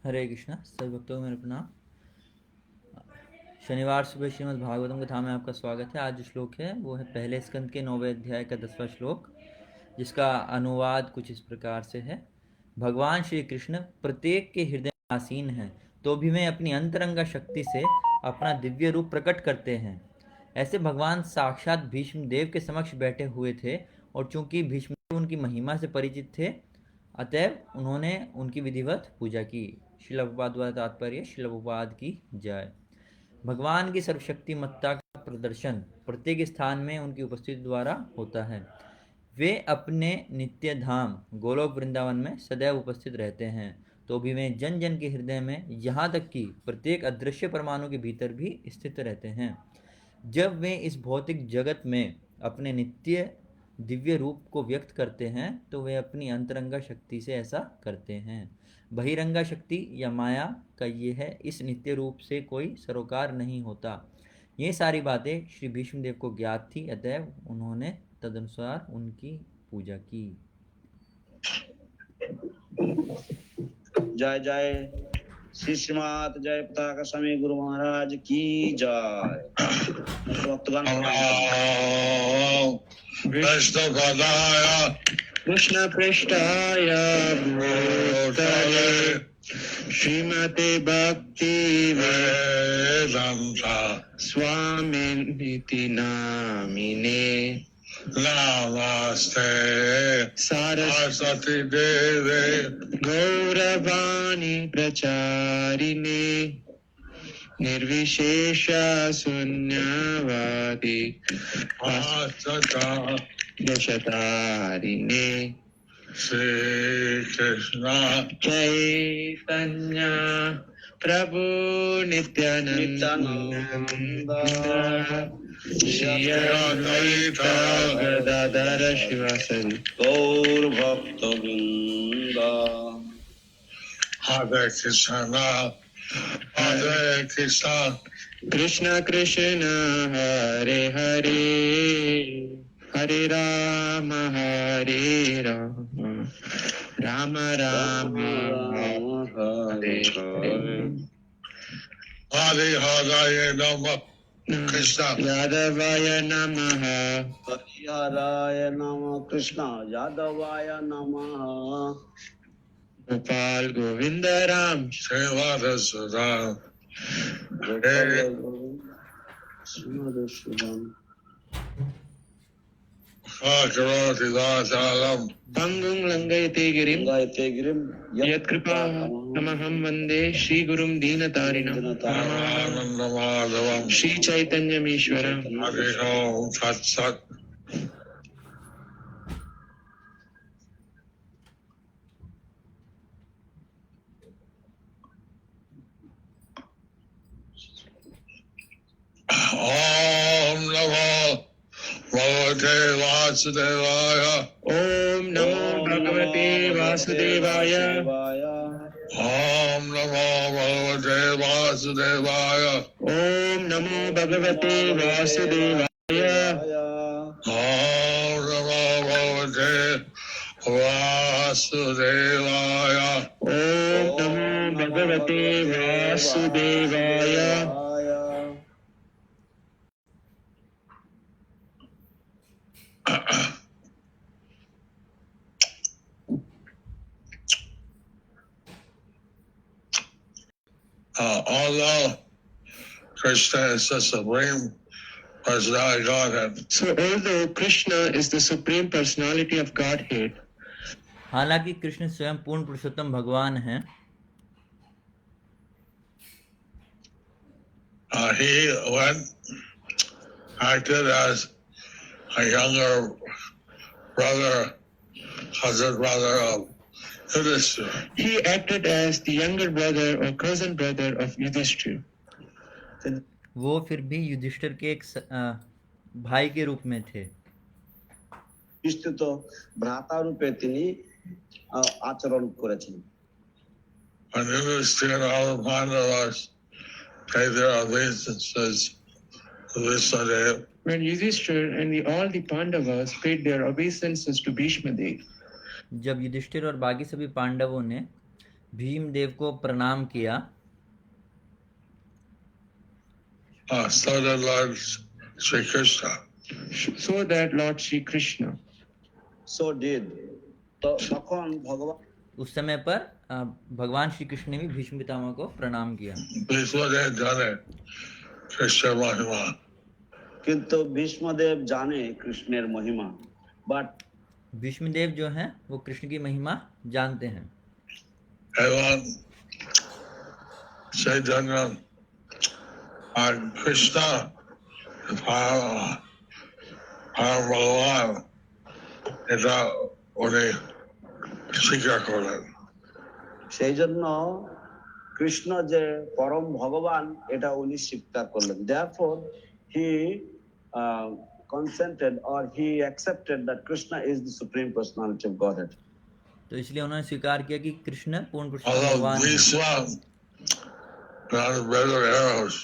हरे कृष्णा। सभी भक्तों को मेरा प्रणाम। शनिवार सुबह श्रीमद् भागवतम कथा में आपका स्वागत है। आज जो श्लोक है वो है पहले स्कंद के 9वें अध्याय का 10वां श्लोक, जिसका अनुवाद कुछ इस प्रकार से है। भगवान श्री कृष्ण प्रत्येक के हृदय में आसीन हैं, तो भी वे अपनी अंतरंगा शक्ति से अपना दिव्य रूप प्रकट करते हैं। ऐसे भगवान साक्षात भीष्म देव के समक्ष बैठे हुए थे, और चूंकि भीष्म देव उनकी महिमा से परिचित थे, अतएव उन्होंने उनकी विधिवत पूजा की। श्रील प्रभुपाद द्वारा तात्पर्य। श्रील प्रभुपाद की जय। भगवान की सर्वशक्तिमत्ता का प्रदर्शन प्रत्येक स्थान में उनकी उपस्थिति द्वारा होता है। वे अपने नित्य धाम गोलोक वृंदावन में सदैव उपस्थित रहते हैं, तो भी वे जन जन के हृदय में, यहाँ तक कि प्रत्येक अदृश्य परमाणु के भीतर भी स्थित रहते हैं। जब वे इस भौतिक जगत में अपने नित्य दिव्य रूप को व्यक्त करते हैं, तो वे अपनी अंतरंगा शक्ति से ऐसा करते हैं। बहिरंगा शक्ति या माया का ये है, इस नित्य रूप से कोई सरोकार नहीं होता। ये सारी बातें श्री भीष्मदेव को ज्ञात थी, अतएव उन्होंने तदनुसार उनकी पूजा की। जय जय श्री श्रीमात जय पताका स्वामी गुरु महाराज की जय। भक्तगण कृष्ण पृष्ठाय भूतले श्रीमते भक्ति वेदांता स्वामिनिति नामिने नमस्ते सरस्वती देवे गौरवाणी प्रचारिणे निर्विशेष शून्यवादी दशतारिणे श्री कृष्ण चैतन्य प्रभु नित्यानंद श्री अद्वैत गदाधर शिवासादि गौर भक्त वृंद। हरे कृष्ण कृष्ण कृष्ण हरे हरे हरे राम राम राम हरे हरे। हरे हराय नमः कृष्ण यादवाय नमः हरिहराय नमः कृष्ण यादवाय नमः गोपाल गोविंद राम श्रीवाद सुदाम पंगुं लंघयते गिरिं यत्कृपा तमहं वन्दे श्रीगुरुं दीनतारिणं श्री चैतन्यमीश्वरं। हरि ओम तत्सत्। ओम नमो भगवते वासुदेवाय। ओम नमो भगवते वासुदेवाय। ओम नमो भगवते वासुदेवाय। ओम नमो भगवते वासुदेवाय। ओम नमो भगवते वासुदेवाय। ओम नमो भगवते वासुदेवाय। Although Krishna is the supreme personality of Godhead. So although Krishna is the supreme personality of Godhead. हालांकि कृष्ण स्वयं पूर्ण पुरुषोत्तम भगवान हैं, he went acted as a younger brother, cousin brother of Yudhishthira. He acted as the younger brother or cousin brother of Yudhishthira. वो फिर भी युधिष्ठिर के एक भाई के रूप में थे। युधिष्ठिर तो भ्राता रूपे তিনি आचरण করেছেন। And Yudhishthira and all the Pandavas paid their obeisances to Vishnudev. When Yudhishthira and all the Pandavas paid their obeisances to Bhishma Dev. जब युधिष्ठिर और बाकी सभी पांडवों ने भीमदेव को प्रणाम किया, so did Lord Sri Krishna. So that Lord Sri Krishna. So did. तो तখন भगवान उस समय पर भगवान श्री कृष्ण ने भी भीष्म पितामह को प्रणाम किया। भीष्मदेव जाने कृष्ण महिमा, किंतु भीष्मदेव जाने कृष्णेर महिमा, बट भीष्मदेव जो हैं वो कृष्ण की महिमा जानते हैं। एवं चैतन्य और कृष्ण भगवान এটা উনি স্বীকার করেন। সেই জন্য কৃষ্ণ যে পরম ভগবান এটা উনি স্বীকার করলেন। Therefore he consented or he accepted that Krishna is the supreme personality of Godhead. तो इसलिए उन्होंने स्वीकार किया कि कृष्ण पूर्ण पुरुष Although भगवान हैं। Bhishma got a bed of arrows,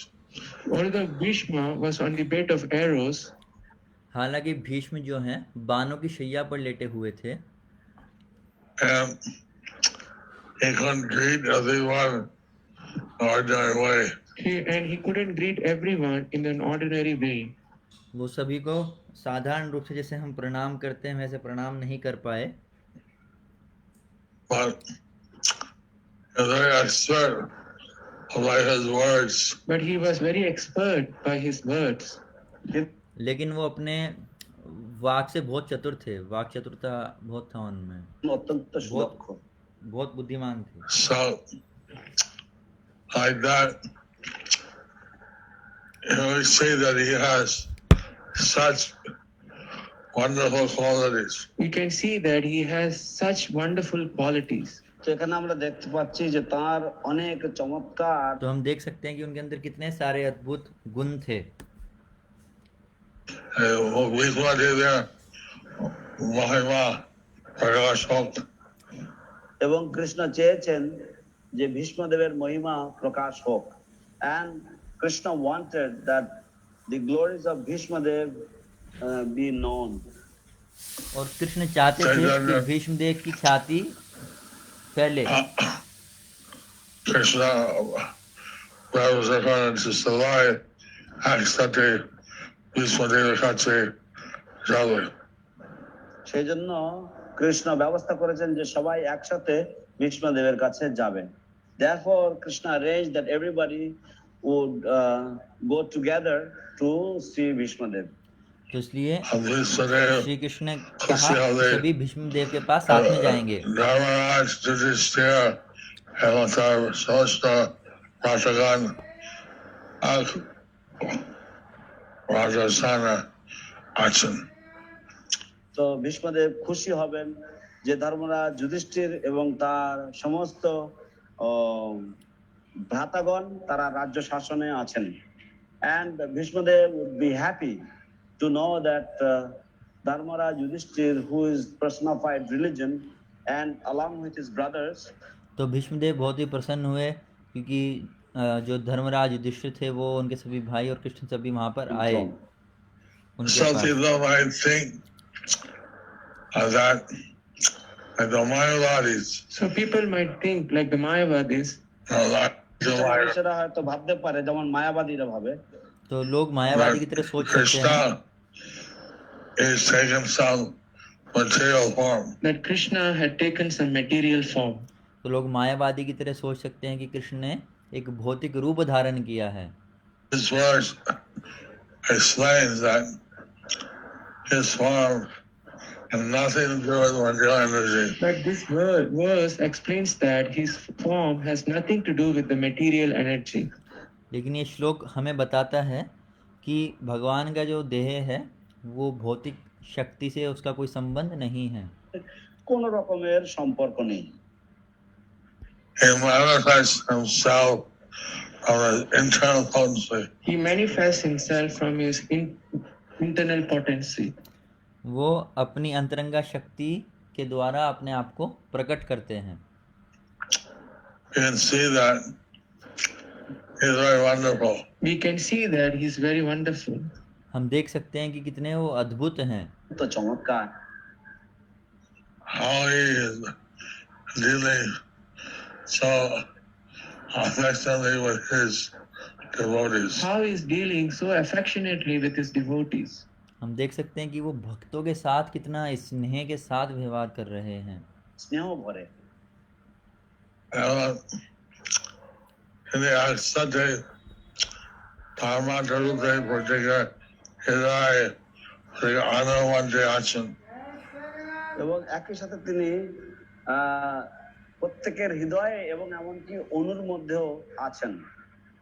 Although Bhishma was on the bed of arrows, हालांकि भीष्म जो हैं बाणों की शैया पर लेटे हुए थे and he couldn't greet everyone the ordinary way. he couldn't greet everyone in an ordinary way. वो सभी को साधारण रूप से जैसे हम प्रणाम करते हैं वैसे प्रणाम नहीं कर पाए, But very expert by his words. But he was very expert by his words. लेकिन वो अपने वाक से बहुत चतुर थे, वाक चतुरता बहुत था उनमें, अत्यंत सुदक्ष, बहुत बुद्धिमान थे। So like that, we see that he has such wonderful qualities. We can see that he has such wonderful qualities. তো এখানে আমরা দেখতে পাচ্ছি যে তার অনেক চমৎকার, तो हम देख सकते हैं कि उनके अंदर कितने सारे अद्भुत गुण थे। महिमा प्रकाश হোক, এবং কৃষ্ণ চেয়েছেন যে ভীষ্মদেবের মহিমা প্রকাশ হোক, and Krishna wanted that the glories of Bhishmadev be known. और कृष्ण चाहते थे कि भीष्मदेव की ख्याति फैले। Krishna represented to survive accepting ভীষ্মদেবের কাছে যাবে। সেই জন্য কৃষ্ণ ব্যবস্থা করেছেন যে সবাই একসাথে ভীষ্মদেবের কাছে যাবেন। Therefore Krishna arranged that everybody would go together to see Bhishmadev. तो इसलिए भीष्मदेव श्री कृष्ण ने कहा कि सभी भीष्मदेव के पास साथ में जाएंगे। धर्मराज युधिष्ठिर एवं समस्त राजगण রাজস্থানে আছেন। তো ভীষ্মদেব খুশি হবেন যে ধর্মরাজ যুধিষ্ঠির এবং তার সমস্ত ভ্রাতাগণ তারা রাজ্য শাসনে আছেন। And Bhishmadev would be happy to know that Dharmaraj Yudhishthir, who is personified religion, and along with his brothers, तो भीष्मदेव बहुत ही प्रसन्न हुए क्योंकि जो धर्मराज युधिष्ठिर थे वो उनके सभी भाई और कृष्ण सभी वहां पर आए उनके Some pass. people might think that the Mayavadis, So people might think like the Mayavadis. মানুষেরা হয়তো ভাবতে পারে যেমন মায়াবাদীরা ভাবে, तो लोग मायावादी की तरह सोच सकते हैं Krishna is taken some material form. That Krishna had taken some material form. तो लोग मायावादी की तरह सोच सकते हैं कि कृष्ण ने एक भौतिक रूप धारण किया है। His verse explains that his form has nothing to do with material energy. But this verse explains that his form has nothing to do with the material energy. लेकिन ये श्लोक हमें बताता है कि भगवान का जो देह है वो भौतिक शक्ति से उसका कोई संबंध नहीं है, কোন রকমের সম্পর্ক নেই। He manifests himself from his internal potency. He manifests himself from his internal potency. वो अपनी अंतरंगा शक्ति के द्वारा अपने आप को प्रकट करते हैं। You can see that he's very wonderful. We can see that he is very wonderful. हम देख सकते हैं कि कितने वो अद्भुत हैं, তো চমৎকার How he is dealing so affectionately with his devotees. How he is dealing so affectionately with his devotees. हम देख सकते हैं कि वो भक्तों के साथ कितना स्नेह के साथ व्यवहार कर रहे हैं। স্নেহ ভরে। তিনি একসাথে ধর্মান্তরূপে প্রত্যেকের হৃদয়ে আনন্দে আছেন। এবং একই সাথে তিনি প্রত্যেকের হৃদয়ে এবং এমনকি অনুর মধ্যেও আছেন।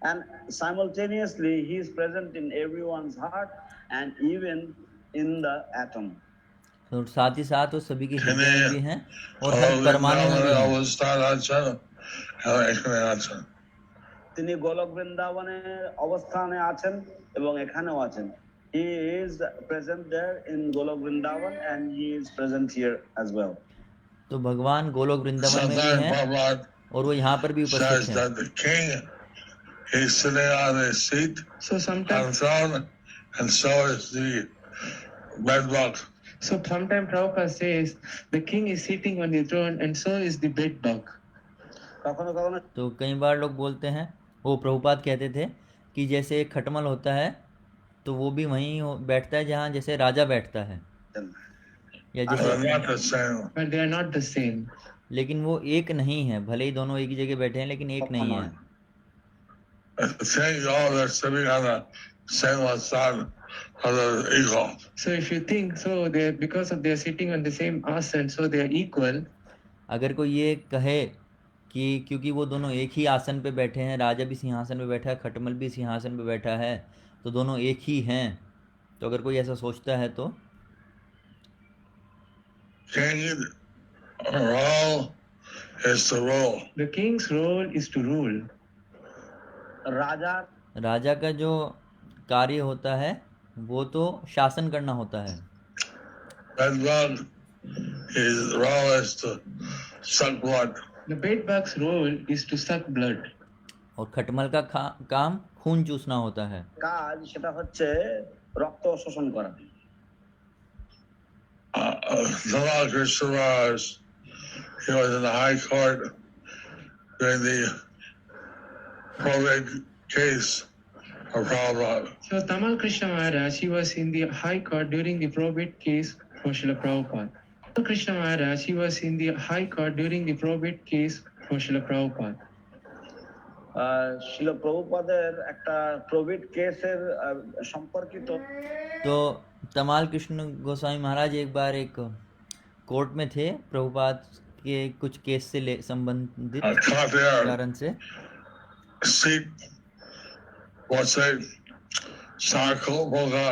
And simultaneously he is present in everyone's heart and even in the atom. तो साथ ही साथ वो सभी के हृदय में भी हैं और हर परमाणु में भी हैं। অবস্থান আছেন এবং এখানে আছেন। তিনি গোলক বৃন্দাবনের অবস্থানে আছেন এবং এখানেও আছেন। He is present there in Golok Vrindavan and he is present here as well. तो भगवान गोलोक वृंदावन में भी हैं और वो यहाँ पर भी उपस्थित हैं। The king is sitting on a seat So sometimes, on throne, and so is the bedbug. so sometimes Prabhupada says the king is sitting on the throne and so is the bed bug. কখনো কখনো तो कई बार लोग बोलते हैं, वो प्रभुपाद कहते थे कि जैसे एक खटमल होता है तो वो भी वहीं बैठता है जहाँ जैसे राजा बैठता है या They're जैसे, not the same. But they are not the same. लेकिन वो एक नहीं है। भले ही दोनों एक ही जगह बैठे हैं लेकिन एक नहीं है। The king, oh, they're sitting on the same side of the eagle. So if you think so, they because of they are sitting on the same asana, so they are equal. अगर कोई ये कहे कि क्योंकि वो दोनों एक ही आसन पे बैठे हैं, राजा भी सिंहासन पे बैठा है, खटमल भी सिंहासन पे बैठा है, तो दोनों एक ही हैं, तो अगर कोई ऐसा सोचता है तो King role is to rule. The king's role is to rule. রাজার राजा का जो कार्य होता है वो तो शासन करना होता है। Bedbug, his role is to suck blood. The bed bug's role is to suck blood. और खटमल का काम खून चूसना होता है। কাজ সেটা হচ্ছে রক্ত শোষণ করা। Tamal Krishna Maharaj, he was in the high court during the probate case of Prabhupada. So Tamal Krishna Maharaj, he was in the high court during the probate case for Srila Prabhupada. Tamal Krishna Maharaj, he was in the high court during the probate case for Srila Prabhupada. শিল প্রভুপাদের একটা প্রবিট কেসের সম্পর্কিত। तो तमाल कृष्ण गोस्वामी महाराज एक बार एक court में थे प्रभुपाद के कुछ केस से संबंधित कारण से। Seat was a circle boga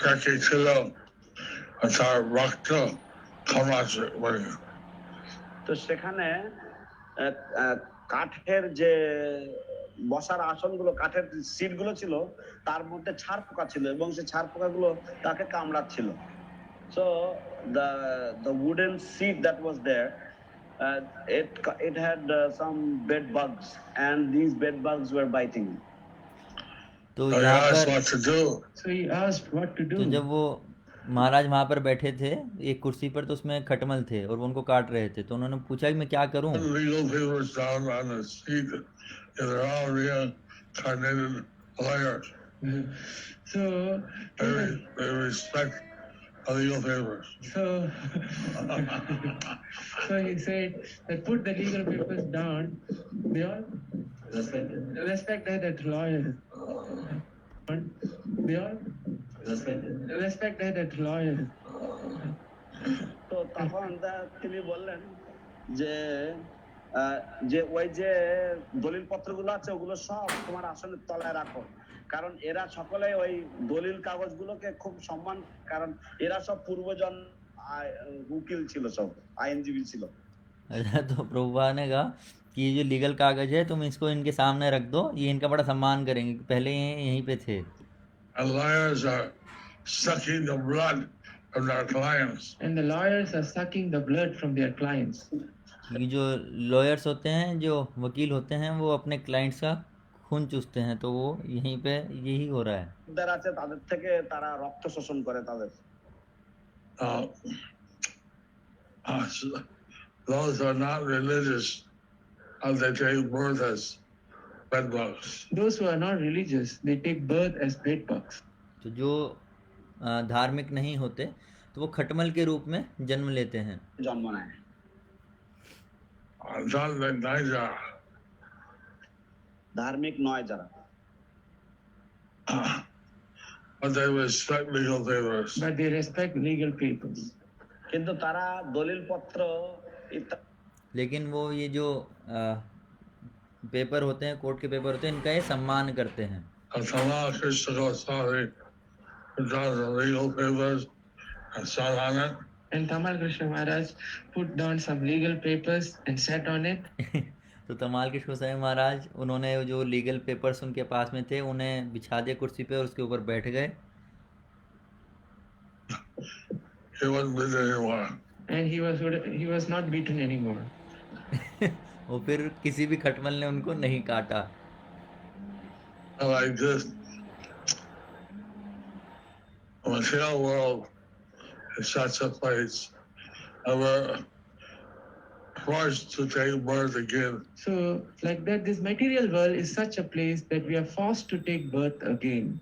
kakitilo atar rakta kamas wari. তো সেখানে কাঠের যে বসার আসনগুলো, কাঠের সিটগুলো ছিল, তার মধ্যে ছাড় পোকা ছিল এবং সেই ছাড় পোকাগুলো তাকে কামড়াচ্ছিল। So the wooden seat that was there, it had some bed bugs and these bed bugs were biting. तो So he यहाँ asked पर what to do. So he asked what to तो do. जब वो महाराज वहाँ पर बैठे थे एक कुर्सी पर, तो उसमें खटमल थे और वो उनको काट रहे थे, तो उन्होंने पूछा कि मैं क्या करूं। Legal papers down on the seat, they're all reincarnated lawyers. So They respect legal papers. so so he said that put the legal papers down. They all respect that lawyer. They all respect that lawyer. তো তখন তিনি বললেন যে যে ওই যে দলিল পত্রগুলো আছে ওগুলো সব তোমার আসনের তলায় রাখো, কারণ এরা সকলে ওই দলিল কাগজগুলোকে খুব সম্মান, কারণ এরা সব পূর্বজন উকিল ছিল, সব আইনজীবী ছিল। तो प्रभुपाद ने कहा कि ये जो लीगल कागज है तुम इसको इनके सामने रख दो, ये इनका बड़ा सम्मान करेंगे, पहले ये यहीं पे थे। And lawyers are sucking the blood from their clients. And the lawyers are sucking the blood from their clients. ये जो लॉयर्स होते हैं, जो वकील होते हैं, वो अपने क्लाइंट्स का खून चूसते हैं, तो वो यहीं पे यही हो रहा है। যারা আছে তাদের থেকে তারা রক্ত শোষণ করে তাদের। Those who are not religious and they take birth as bedbugs. Those who are not religious, they take birth as bedbugs. तो जो धार्मिक नहीं होते तो वो खटमल के रूप में जन्म लेते हैं। जन्म नेয়। John the Niger, धार्मिक नয় যারা, but they respect legal papers. But they respect legal papers. কিন্তু তারা দলিল পত্র ইত্যাদি लेकिन वो ये जो पेपर होते हैं, कोर्ट के पेपर होते हैं, इनका ये सम्मान करते हैं। Tamal Krishna Goswami put down the legal papers and sat on it. And Tamal Krishna Maharaj put down some legal papers and sat on it. तो तमाल कृष्ण गोस्वामी महाराज उन्होंने जो लीगल पेपर्स उनके पास में थे उन्हें बिछा दिया कुर्सी पे और उसके ऊपर बैठ गए। He wasn't with it anymore. And he was not beaten anymore. वो फिर किसी भी खटमल ने उनको नहीं काटा। Like this, the material world is such a place and we're forced to take birth again. So, like that, this material world is such a place that we are forced to take birth again.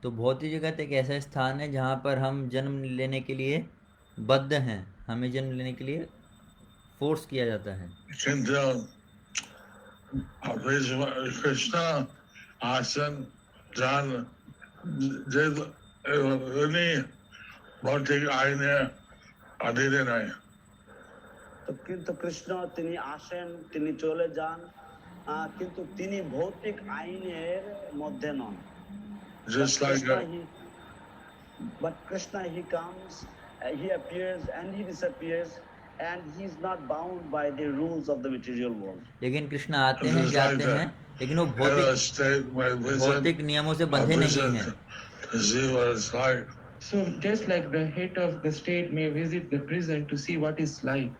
तो भौतिक जगत एक ऐसा स्थान है जहाँ पर हम जन्म लेने के लिए बद्ध हैं, हमें जन्म लेने के लिए फोर्स किया जाता है। Krishna, Asan, John, भौतिक आईने अधीन नहीं। তো কিন্তু কৃষ্ণ তিনি আসেন, তিনি চলে যান, কিন্তু তিনি ভৌতিক আইনের মধ্যে নন। Just like But Krishna, he comes, he appears and he disappears, and he is not bound by the rules of the material world. लेकिन कृष्ण आते हैं जाते हैं, लेकिन वो भौतिक नियमों से बंधे नहीं हैं। So just like the head of the state may visit the prison to see what is like.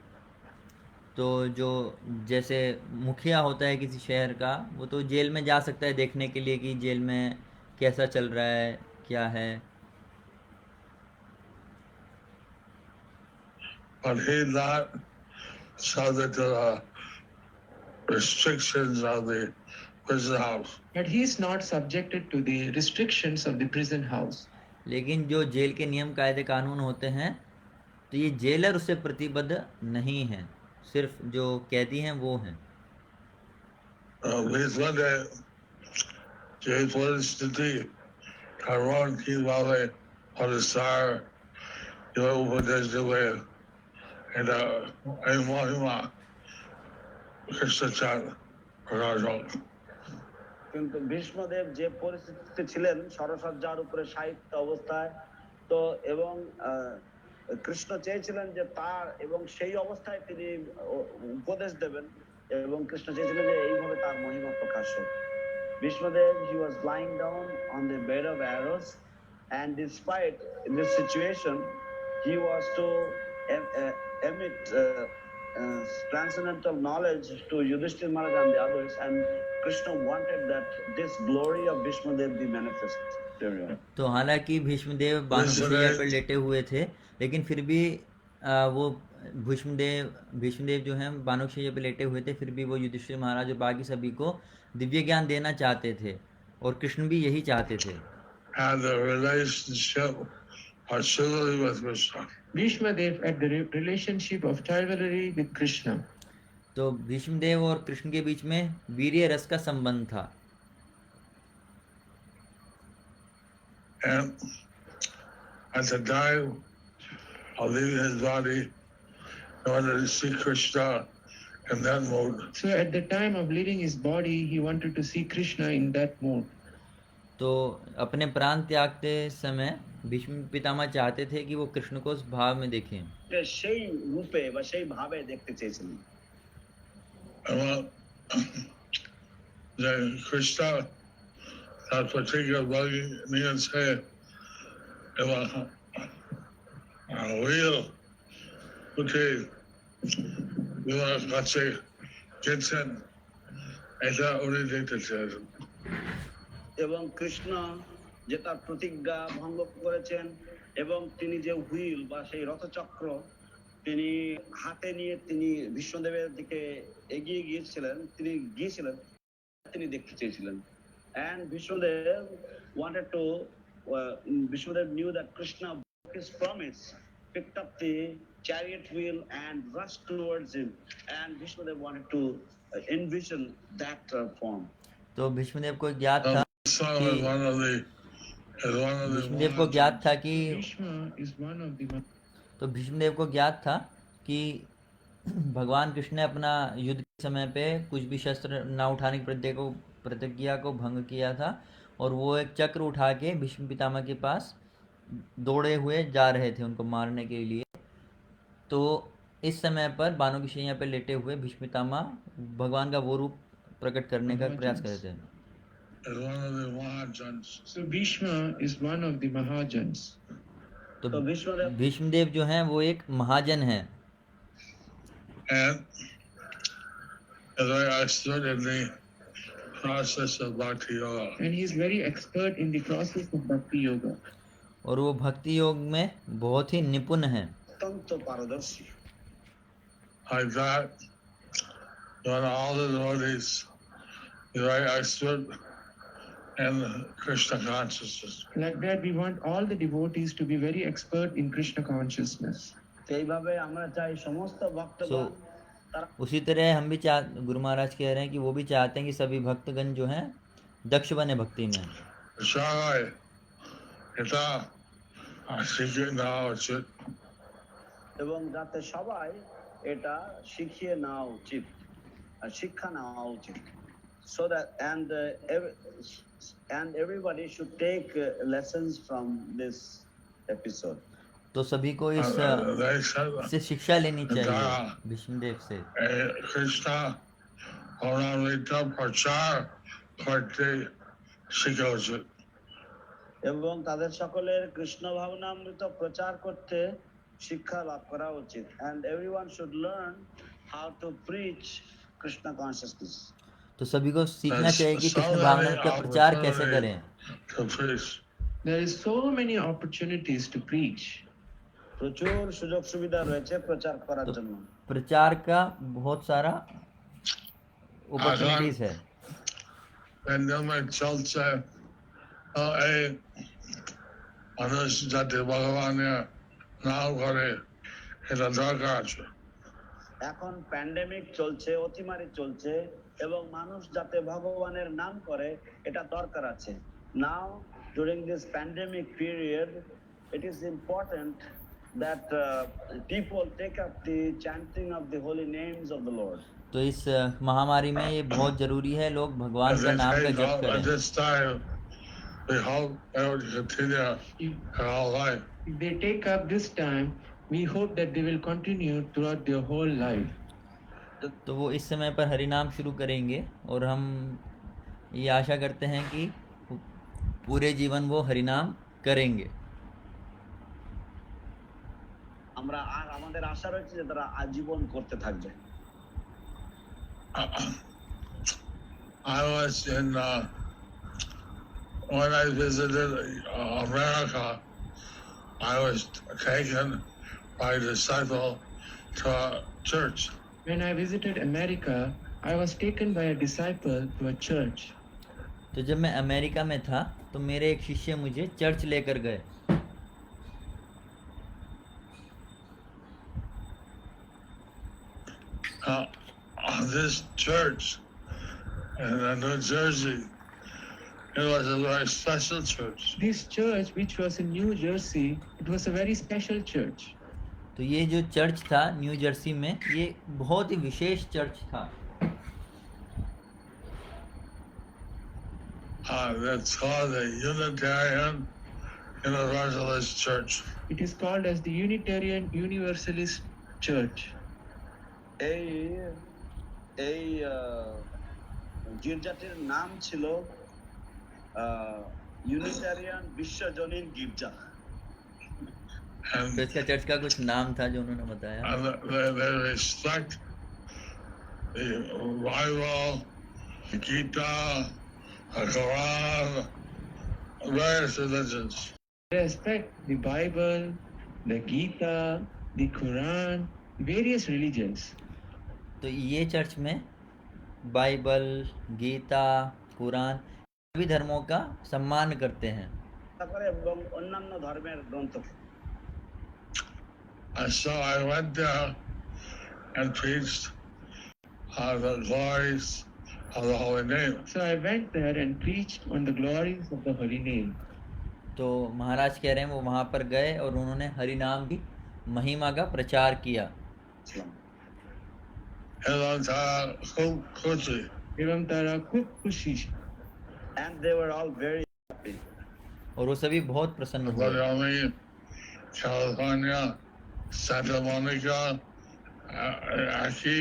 तो जो जैसे मुखिया होता है किसी शहर का, वो तो जेल में जा सकता है देखने के लिए कि जेल में कैसा चल रहा है, क्या है। But he's not subject to the restrictions of the prison house. But he is not subjected to the restrictions of the prison house. लेकिन जो जेल के नियम कायदे कानून होते हैं तो ये जेलर उससे प्रतिबद्ध नहीं है, सिर्फ जो कैदी हैं वो हैं। কিন্তু ভীষ্মদেব যে পরিস্থিতিতে ছিলেন, সরসজ্জার উপরে সাহিত্য অবস্থায়, তো এবং কৃষ্ণ চেয়েছিলেন যে তার এবং সেই অবস্থায় তিনি উপদেশ দেবেন, এবং কৃষ্ণ চেয়েছিলেন যে এইভাবে তার মহিমা প্রকাশ হোক। Bhishmadev, he was lying down on the bed of arrows, and despite this situation he was to emit transcendental knowledge to Yudhishthira Maharaj and the others, and Krishna wanted that this glory of Bhishmadev be manifest. तो हालांकि भीष्मदेव बानुशैया पर लेटे हुए थे, लेकिन फिर भी वो भीष्मदेव जो हैं बानुशैया पर लेटे हुए थे, फिर भी वो युधिष्ठिर महाराज और बाकी सभी को दिव्य ज्ञान देना चाहते थे, और कृष्ण भी यही चाहते थे। Bhishmadev had the relationship of rivalry with Krishna. तो भीष्मदेव और कृष्ण के बीच में वीर्य रस का संबंध था। And at the time of leaving his body, he wanted to see Krishna in that mode. So at the time of leaving his body, he wanted to see Krishna in that mode. तो अपने प्राण त्यागते समय भीष्म पितामह चाहते थे कि वो कृष्ण को उस भाव में देखें। সেই রূপে বা সেই ভাবে দেখতে চেয়েছিলেন। Krishna, that particular body means real, okay, you know, let's say, Jensen, এটা উনি দেখতে চেয়েছেন। এবং কৃষ্ণ যে তার প্রতিজ্ঞা ভঙ্গ করেছেন, এবং তিনি যে হুইল বা সেই রথচক্র তিনি হাতে নিয়ে তিনি বিষ্ণুদেবের দিকে এগিয়ে গিয়েছিলেন, তিনি দেখতে চেয়েছিলেন। And Vishnudev wanted to, Vishnudev knew that Krishna broke his promise, picked up the chariot wheel and rushed towards him. And Vishnudev wanted to envision that form. तो भीष्मदेव को ज्ञात था So कि is one of the Bhishmadev को ज्ञात था कि Bhishma is one of the तो भीष्मदेव को ज्ञात था कि भगवान कृष्ण ने अपना युद्ध के समय पे कुछ भी शस्त्र ना उठाने की प्रतिज्ञा को भंग किया था और वो एक चक्र उठा के भीष्म पितामह के पास दौड़े हुए जा रहे थे उनको मारने के लिए। तो इस समय पर बानों की शैया पे लेटे हुए भीष्म पितामह भगवान का वो रूप प्रकट करने का प्रयास कर रहे थे। is one of the Mahajans. So Bhishma is one of the Mahajans. तो तो भीष्मदेव जो हैं वो एक महाजन हैं And as I stood in the process of Bhakti Yoga. And he is very expert in the process of Bhakti Yoga. और वो भक्ति योग में बहुत ही निपुण हैं। अत्यंत पारदर्शी। Like that, when all the devotees is very expert in Krishna consciousness. Like that, we want all the devotees to be very expert in Krishna consciousness. এইভাবে আমরা চাই সমস্ত ভক্তগণ So, उसी तरह हम भी गुरु महाराज कह रहे हैं कि वो भी चाहते हैं कि सभी भक्तगण जो हैं दक्ष बने भक्ति में। Shai, এটা শিখে নেওয়া উচিত। এবং যাতে সবাই এটা শিখিয়ে নেওয়া উচিত, শিক্ষা নেওয়া উচিত। So that and everybody should take lessons from this episode. तो सभी को इससे शिक्षा लेनी चाहिए भीष्मदेव से। কৃষ্ণ অনামৃত প্রচার করতে শিখা উচিত। এবং তাদের সকলের কৃষ্ণ ভাবনামৃত প্রচার করতে শিক্ষা লাভ করা উচিত। And everyone should learn how to preach Krishna consciousness. तो सभी को सीखना चाहिए कि कृष्ण भावना का प्रचार कैसे करें। There is so many opportunities to preach. প্রচুর সুযোগ সুবিধা রয়েছে প্রচার করার জন্য। प्रचार का बहुत सारा अपॉर्चुनिटीज है। pandemic চলছে এই মানুষ যাতে ভগবানের নাম করে এটা দরকার আছে। এখন প্যান্ডেমিক চলছে, অতিমারি চলছে এবং মানুষ যাতে ভগবানের নাম করে এটা দরকার আছে। Now during this pandemic period it is important that people take up the chanting of the holy names of the Lord. तो इस महामारी में ये बहुत जरूरी है लोग भगवान का नाम का जप करें। We hope they will continue our life. If they take up this time, we hope that they will continue throughout their whole life. तो वो इस समय पर हरि नाम शुरू करेंगे और हम ये आशा करते हैं कि पूरे जीवन वो हरि नाम करेंगे। আমরা আর আমাদের আশা রয়েছে যে তারা আজীবন করতে থাকবে। I was in when I visited America, I was taken by a disciple to a church. When I visited America, I was taken by a disciple to a church. तो जब मैं अमेरिका में था तो मेरे एक शिष्य मुझे चर्च लेकर गए। This church in New Jersey, it was a very special church. This church, which was in New Jersey, it was a very special church. तो ये जो चर्च था न्यू जर्सी में ये बहुत ही विशेष चर्च था। That's called the Unitarian Universalist Church. It is called as the Unitarian Universalist Church. এই গির্জাটির নাম ছিল यूनिटेरियन विश्वजनीन गिरजा। तो इसका चर्च का कुछ नाम था जो उन्होंने बताया। They respect the Bible, the Gita, the Quran, various religions. They respect the Bible, the Gita, the Quran, various religions. तो ये चर्च में बाइबल, गीता, कुरान सभी धर्मों का सम्मान करते हैं। করে এবং অন্যান্য ধর্মের গ্রন্থ। And so I went there and preached the glories of the holy name. So I went there and preached on the glories of the holy name. तो महाराज कह रहे हैं वो वहाँ पर गए और उन्होंने हरि नाम की महिमा का प्रचार किया। এবং তারা খুব খুশি। এবং তারা খুব খুশি। And they were all very happy. और वो सभी बहुत प्रसन्न हुए। আমি ক্যালিফোর্নিয়া, সান্টা মনিকা একই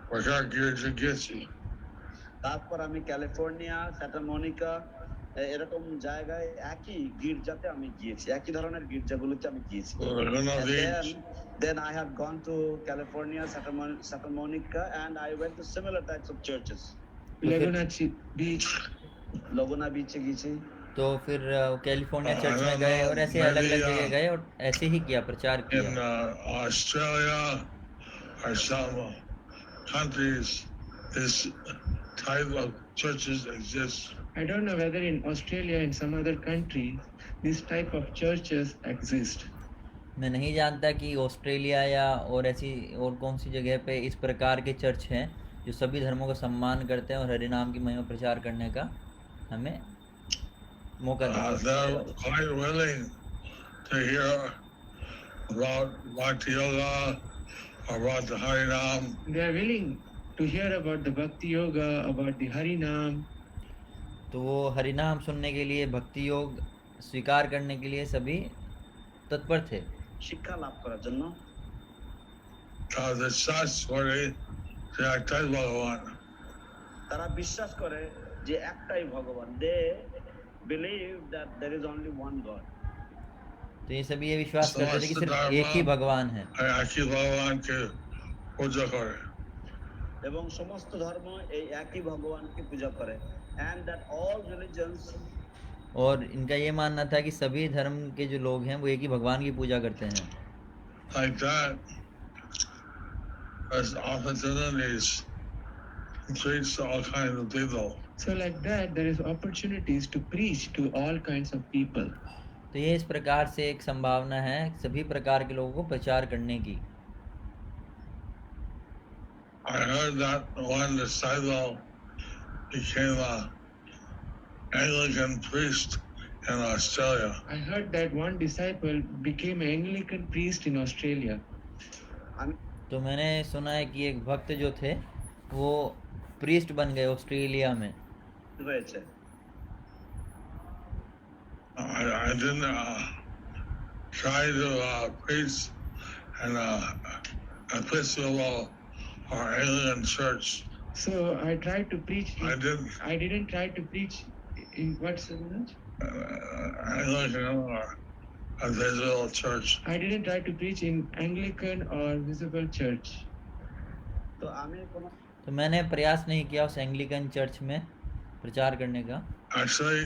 প্রচার গির্জা গেছি। তারপর আমি ক্যালিফোর্নিয়া, সান্টা মনিকা এরকম জায়গায় একই গির্জাতে আমি গিয়েছি, একই ধরনের গির্জাগুলোতে আমি গিয়েছি। Then I have gone to California, Santa Monica, and I went to similar types of churches. Laguna Beach, Laguna Beach गई। तो फिर कैलिफोर्निया चर्च में गए और ऐसे अलग अलग जगह गए और ऐसे ही किया, प्रचार किया। In Australia or some countries, this type of churches exist. I don't know whether in Australia and some other countries this type of churches exist. मैं नहीं जानता कि ऑस्ट्रेलिया या और ऐसी और कौन सी जगह पे इस प्रकार के चर्च हैं जो सभी धर्मों का सम्मान करते हैं और हरि नाम की महिमा प्रचार करने का हमें मौका देते हैं। They're quite willing to hear about Bhakti Yoga or about the Harinam. They are willing to hear about the Bhakti Yoga, about the Harinam. तो वो हरिनाम सुनने के लिए, भक्ति योग स्वीकार करने के लिए सभी तत्पर थे। শিক্ষা লাভ করার জন্য। তারা বিশ্বাস করে যে একটাই ভগবান। They believe that there is only one God. तो ये सभी ये विश्वास करते थे कि सिर्फ एक ही भगवान है। এবং সমস্ত ধর্ম এই একই ভগবানকে পূজা করে। And that all religions, और इनका ये मानना था कि सभी धर्म के जो लोग हैं वो एक ही भगवान की पूजा करते हैं। Like that, there's opportunities to preach to all kinds of people. So like that, there is opportunities to preach to all kinds of people. तो ये इस प्रकार से एक संभावना है सभी प्रकार के लोगों को प्रचार करने की। I heard that one disciple became an Anglican priest in Australia. I heard that one disciple became an Anglican priest in Australia. तो मैंने सुना है कि एक भक्त जो थे वो प्रीस्ट बन गए ऑस्ट्रेलिया में। হয়েছে। I didn't try to preach in an Episcopal or Anglican church. So I tried to preach. I didn't try to preach in what church? Anglican or a visible church. I didn't try to preach in Anglican or visible church. तो मैंने प्रयास नहीं किया उस Anglican church में प्रचार करने का। Actually,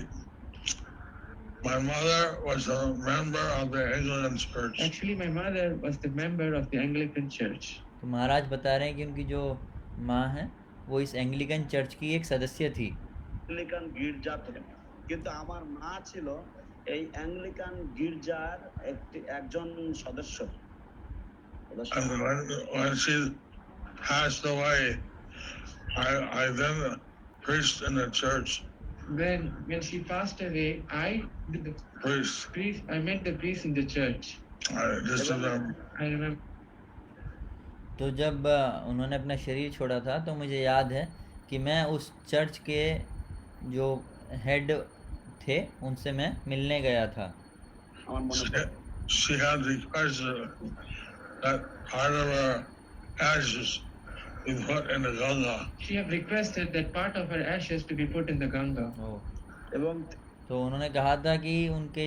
my mother was a member of the Anglican church. Actually, my mother was the member of the Anglican church. तो महाराज बता रहे हैं कि उनकी जो माँ है वो इस एंग्लिकन चर्च की एक सदस्य थी। অ্যাংলিকান গির্জাতে, কিন্তু আমার মা ছিল এই অ্যাংলিকান গির্জার একজন সদস্য। When she passed away, I then preached in the church. When she passed away, I did the priest. I met the priest in the church. I remember. तो जब उन्होंने अपना शरीर छोड़ा था तो मुझे याद है कि मैं उस चर्च के जो हेड थे उनसे मैं मिलने गया था। She had requested that part of her ashes be put in the Ganga. She had requested that part of her ashes to be put in the Ganga. এবং तो उन्होंने कहा था कि उनके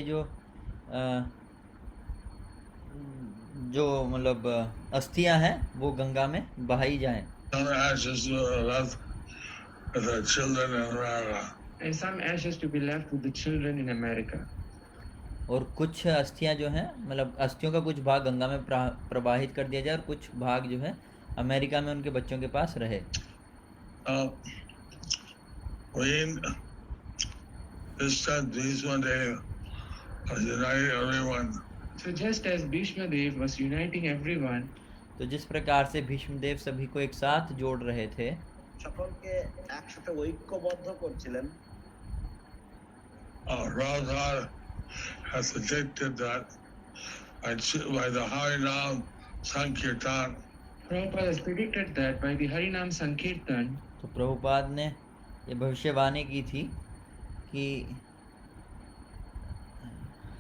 जो मतलब अस्थियां हैं वो गंगा में बहाई जाएं। Some ashes left with the children in America. And some ashes to be left with the children in America. और कुछ अस्थियां जो हैं मतलब अस्थियों का कुछ भाग गंगा में प्रवाहित कर दिया जाए और कुछ भाग जो है अमेरिका में उनके बच्चों के पास रहे। When this time Bhishma Dev was uniting everyone, So just as Bhishma Dev was uniting everyone, तो जिस प्रकार से भीष्मदेव सभी को एक साथ जोड़ रहे थे, সকলকে একসাথে ঐক্যবদ্ধ করছিলেন, Prabhupada has predicted that by the Harinam Sankirtan, Prabhupada has predicted that by the Harinam Sankirtan, तो प्रभुपाद ने ये भविष्यवाणी की थी कि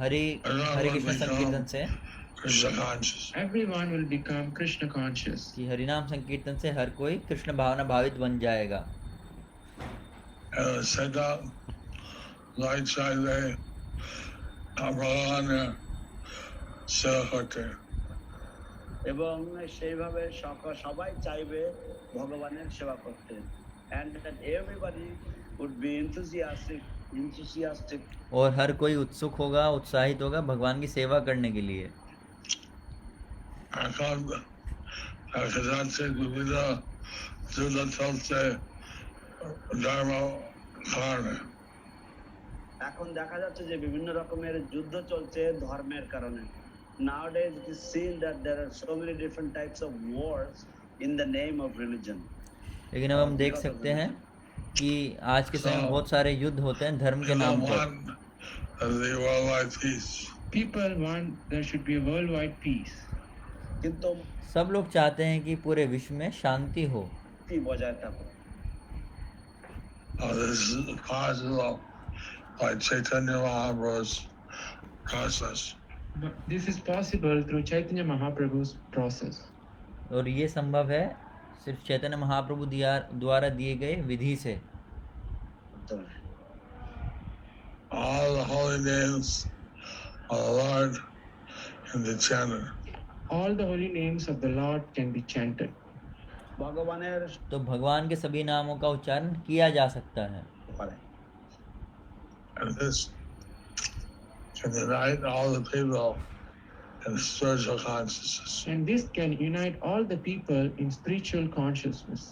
हरे कृष्ण संकीर्तन से Krishna conscious. everyone will become Krishna conscious. कि हरिनाम संकीर्तन से हर कोई कृष्ण भावना भावित बन जाएगा। Seda light side Bhagavan seva korte. এবং সেইভাবে সবাই চাইবে ভগবানের সেবা করতে, and that everybody would be enthusiastic और हर कोई उत्सुक होगा, उत्साहित होगा भगवान की सेवा करने के लिए। এখন দেখা যাচ্ছে বিভিন্ন যুদ্ধ চলছে ধর্ম কারণে। এখন দেখা যাচ্ছে যে বিভিন্ন রকমের যুদ্ধ চলছে ধর্মের কারণে। Nowadays it is seen that there are so many different types of wars in the name of religion. लेकिन अब हम देख सकते हैं कि आज के समय में बहुत सारे युद्ध होते हैं धर्म के नाम पर। People want there should be a worldwide peace. কিন্তু सब लोग चाहते हैं कि पूरे विश्व में शांति हो। কি বজায় থাকে। This is possible by Chaitanya Mahaprabhu's process. But this is possible through Chaitanya Mahaprabhu's process. और ये संभव है सिर्फ चैतन्य महाप्रभु द्वारा दिए गए विधि से। All the holy names of the Lord can be chanted. All the holy names of the Lord can be chanted. ভগবানের तो भगवान के सभी नामों का उच्चारण किया जा सकता है। পারে। And this can unite all the people in spiritual consciousness. And this can unite all the people in spiritual consciousness.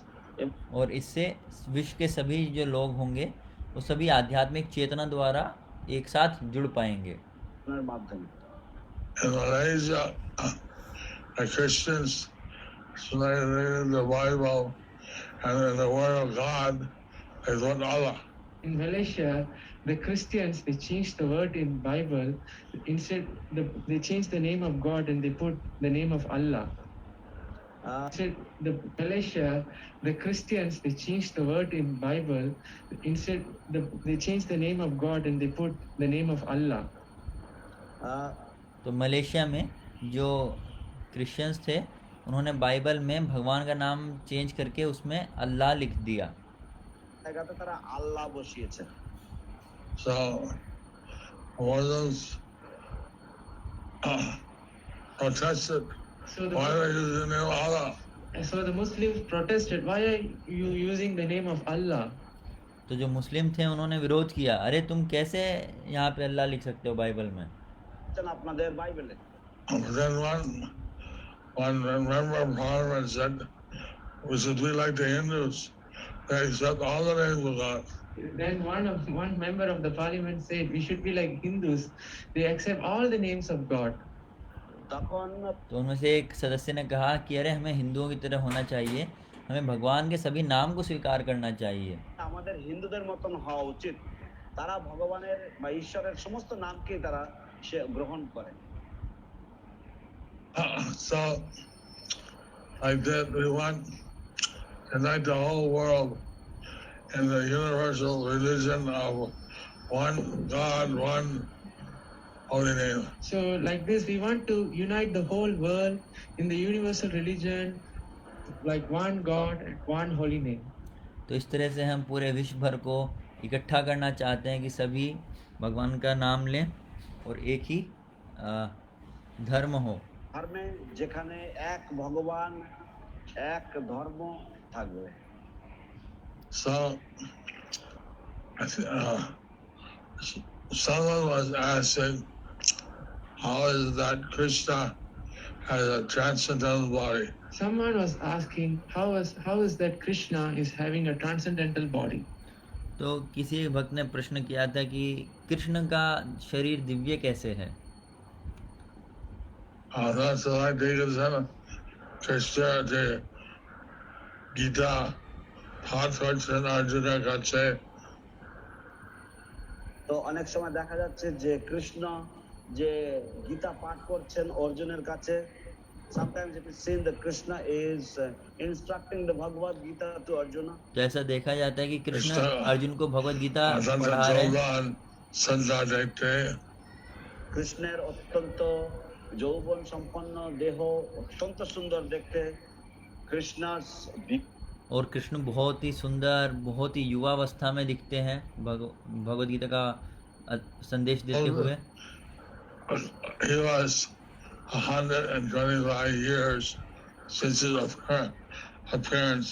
और इससे विश्व के सभी जो लोग होंगे वो सभी आध्यात्मिक चेतना द्वारा एक साथ जुड़ पाएंगे। আপনার মাধ্যমে। In Malaysia, the Christians translated the Bible, and in the Word of God, they put Allah. In Malaysia, the Christians they changed the word in Bible. Instead, they changed the name of God and they put the name of Allah. Instead, Malaysia, the Christians they changed the word in Bible. Instead, they changed the name of God and they put the name of Allah. तो Malaysia में जो Christians थे उन्होंने Bible में भगवान का नाम change करके उसमें अल्लाह लिख दिया। জায়গাতে তারা আল্লাহ বসিয়েছে। So, Muslims protested. So Why are you using the name of Allah? the Muslims protested. Why are you using the name of Allah? तो जो मुस्लिम थे उन्होंने विरोध किया, अरे तुम कैसे यहाँ पे अल्लाह लिख सकते हो बाइबल में। আপনাদের বাইবেলে। Then one member of parliament said, we should be like the Hindus. They accept all the names of God. Then one member of the parliament said we should be like Hindus. They accept all the names of God. তখন तो उनमें से एक सदस्य ने कहा कि अरे हमें हिंदुओं की तरह होना चाहिए, हमें भगवान के सभी नाम को स्वीकार करना चाहिए। আমাদের হিন্দুদের মতন হওয়া উচিত। তারা ভগবানের বা ঈশ্বরের সমস্ত নামকে তারা গ্রহণ করে। So, like that, we want to unite the whole world in the universal religion of one God, one holy name. So like this, we want to unite the whole world in the universal religion, like one God and one holy name. तो इस तरह से हम पूरे विश्व भर को इकट्ठा करना चाहते हैं कि सभी भगवान का नाम लें और एक ही धर्म हो। ধর্মে যেখানে এক ভগবান এক ধর্ম থাকবে। So, someone was asking how is that Krishna has a transcendental body? Someone was asking how is that Krishna is having a transcendental body. तो किसी एक भक्त ने प्रश्न किया था कि कृष्ण का शरीर दिव्य कैसे है। That's what I think is Krishna the Gita পাঠ করছেন অর্জুনের কাছে। তো অনেক সময় দেখা যাচ্ছে যে কৃষ্ণ যে গীতা পাঠ করছেন অর্জুনের কাছে। Sometimes it is seen that Krishna is instructing the Bhagavad Gita to Arjuna. तो ऐसा देखा जाता है कि कृष्ण अर्जुन को भगवद गीता पढ़ा रहे हैं। सुंदर देखते কৃষ্ণের অত্যন্ত যৌবন সম্পন্ন দেহ, অত্যন্ত সুন্দর দেখতে। কৃষ্ণ और कृष्ण बहुत ही सुंदर, बहुत ही युवावस्था में दिखते हैं भगवद गीता का संदेश देते हुए। He was 125 years since his appearance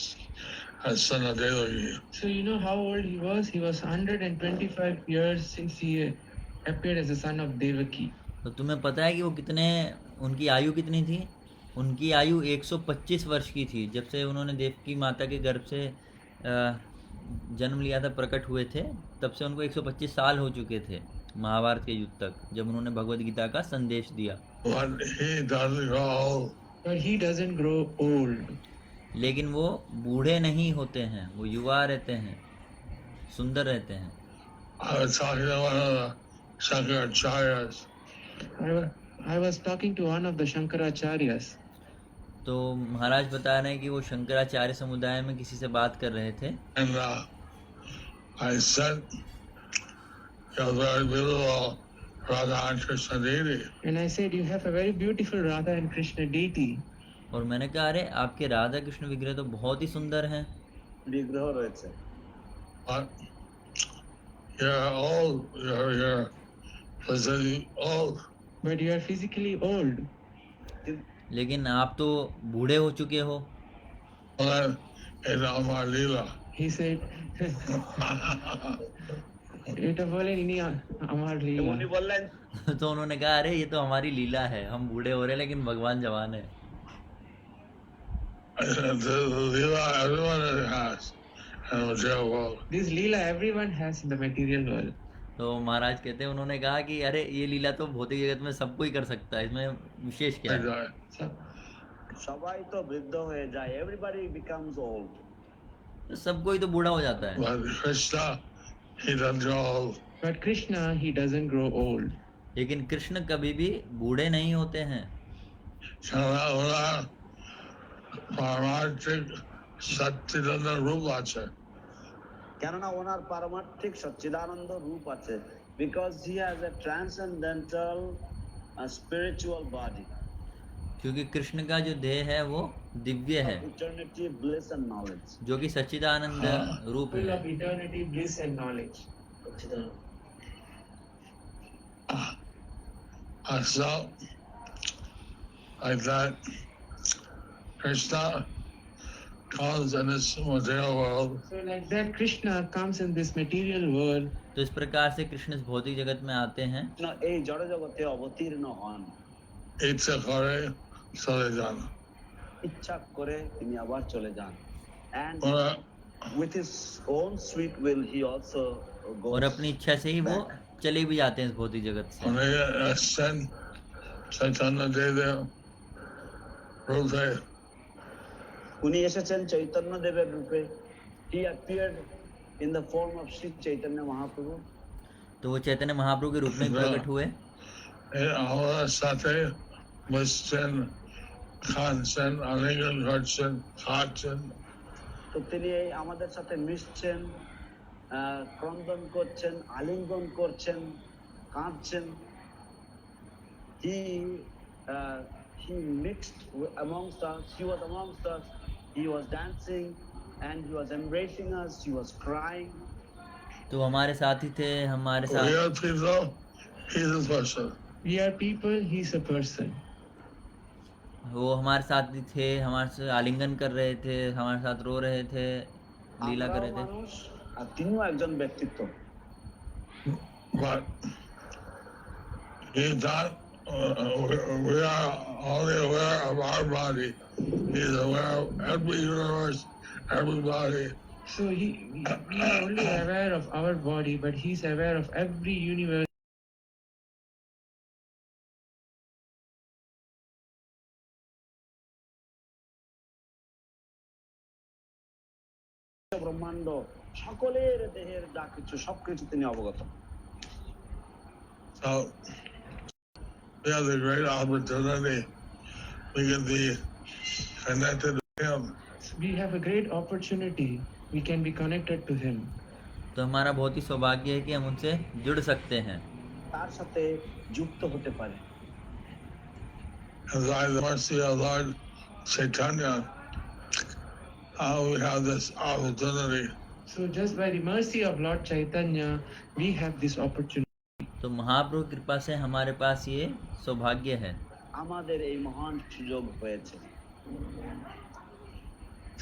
as son of Devaki. So you know how old he was? He was 125 years since he appeared as the son of Devaki. तो तुम्हें पता है कि वो कितने, उनकी आयु कितनी थी? उनकी आयु 125 वर्ष की थी। जब से उन्होंने देवकी माता के गर्भ से जन्म लिया था, प्रकट हुए थे, तब से उनको 125 साल हो चुके थे महाभारत के युद्ध तक, जब उन्होंने भगवद गीता का संदेश दिया। But he doesn't grow old. लेकिन वो बूढ़े नहीं होते हैं, वो युवा रहते हैं, सुंदर रहते हैं। I was talking to one of the Shankaracharyas. तो महाराज बता रहे हैं कि वो शंकराचार्य समुदाय में किसी से बात कर रहे थे। And I said, you're very beautiful Radha and Krishna deity. And I said, you have a very beautiful Radha and Krishna deity. और मैंने कहा, अरे आपके राधा कृष्ण विग्रह तो बहुत ही सुंदर हैं। বিগ্রহ রয়েছে। But you're old. You're physically old. But you are physically old. लेकिन आप तो बूढ़े हो चुके हो। He said, এটা বলেন ইনি আমার লীলা। উনি বললেন, तो उन्होंने कहा, अरे ये तो हमारी लीला है, हम बूढ़े हो रहे हैं लेकिन भगवान जवान है। This Leela everyone has in the material world. तो महाराज कहते हैं, उन्होंने कहा कि अरे ये लीला तो भौतिक जगत में सब कोई कर सकता है, इसमें विशेष क्या है? সবাই তো বৃদ্ধ হয়ে যায়। Everybody becomes old. तो सब कोई तो बूढ़ा हो जाता है। But Krishna, he doesn't grow old. लेकिन कृष्ण कभी भी बूढ़े नहीं होते हैं। কেননা ওনার পারমার্থিক সচ্চিদানন্দ রূপ আছে। Because he has a transcendental spiritual body. क्योंकि कृष्ण का जो देह है वो दिव्य है, Eternity, bliss and knowledge. जो कि सच्चिदानंद रूप Full है। of eternity, bliss and knowledge. So, like that, Krishna comes in this material world. So like that, Krishna comes in this material world. तो इस प्रकार से कृष्ण इस भौतिक जगत में आते हैं। না, এই জড় জগতে অবতীর্ণ হন। ইচ্ছা করে চলে যান। ইচ্ছা করে তিনি আবার চলে যান। And with his own sweet will he also goes. और अपनी इच्छा से ही वो चले भी जाते हैं इस भौतिक जगत से। चैतन्य देव रूपे উনি এসেছেন চৈতন্য দেবের রূপে। He appeared in the form of Sri Chaitanya Mahaprabhu. तो वो चैतन्य महाप्रभु के रूप में प्रकट हुए। हमारे साथे मिशन খাচ্ছেন, আলিঙ্গন করছেন, খাচ্ছেন। তো তিনি আমাদের সাথে মিশছেন, ক্রন্দন করছেন, আলিঙ্গন করছেন, কাঁদছেন। He mixed amongst us. He was amongst us. He was dancing and he was embracing us. He was crying. तो हमारे साथी थे, हमारे साथ। We are people. He is a person. We are people, he is a person. वो हमारे साथ थे, हमारे से आलिंगन कर रहे थे, हमारे साथ रो रहे थे, लीला कर रहे थे। মানুষ আর তিনিও একজন ব্যক্তিত্ব। But he is not we are only aware of our body. He is aware of every universe, everybody. So we are only aware of our body, but he's aware of every universe. ব্রহ্মাণ্ড সকলের দেহের যা কিছু সবকিছু তিনি অবগত। So we have the great opportunity. We can be connected to him. We have a great opportunity. We can be connected to him. तो हमारा बहुत ही सौभाग्य है कि हम उनसे जुड़ सकते हैं, তার সাথে যুক্ত হতে পারে। And by the mercy of Lord Chaitanya, we have this opportunity. So just by the mercy of Lord Chaitanya, we have this opportunity. तो महाप्रभु की कृपा से हमारे पास ये सौभाग्य है। আমাদের এই মহান সুযোগ হয়েছে।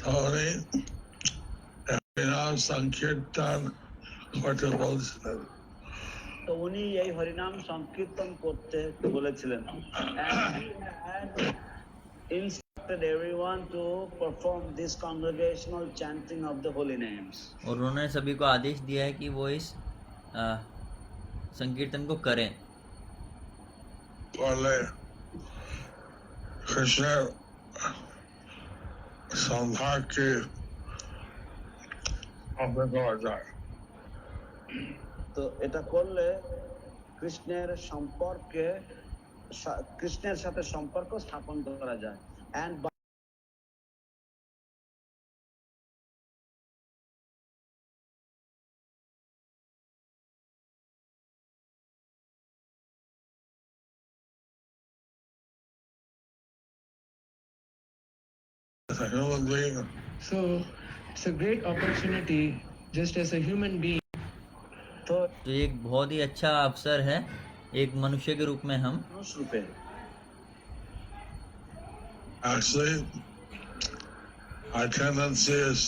Tony, Harinam Sankirtan করতে বলছিলেন। তো উনি এই হরিনাম সংকীর্তন করতে বলেছিলেন। And he had instructed everyone to perform this congregational chanting of the holy names. और उन्होंने सभी को आदेश दिया है कि वो इस संकीर्तन को करें। पहले कृष्ण संभाग के अपने को आ जाए। তো এটা করলে কৃষ্ণের সাথে সম্পর্ক স্থাপন করা যায়। And As a human being, So it's a great opportunity just as a human being. তো तो ये एक बहुत ही अच्छा अवसर है, एक मनुष्य के रूप में हम মানুষ রূপে actually, our tendency is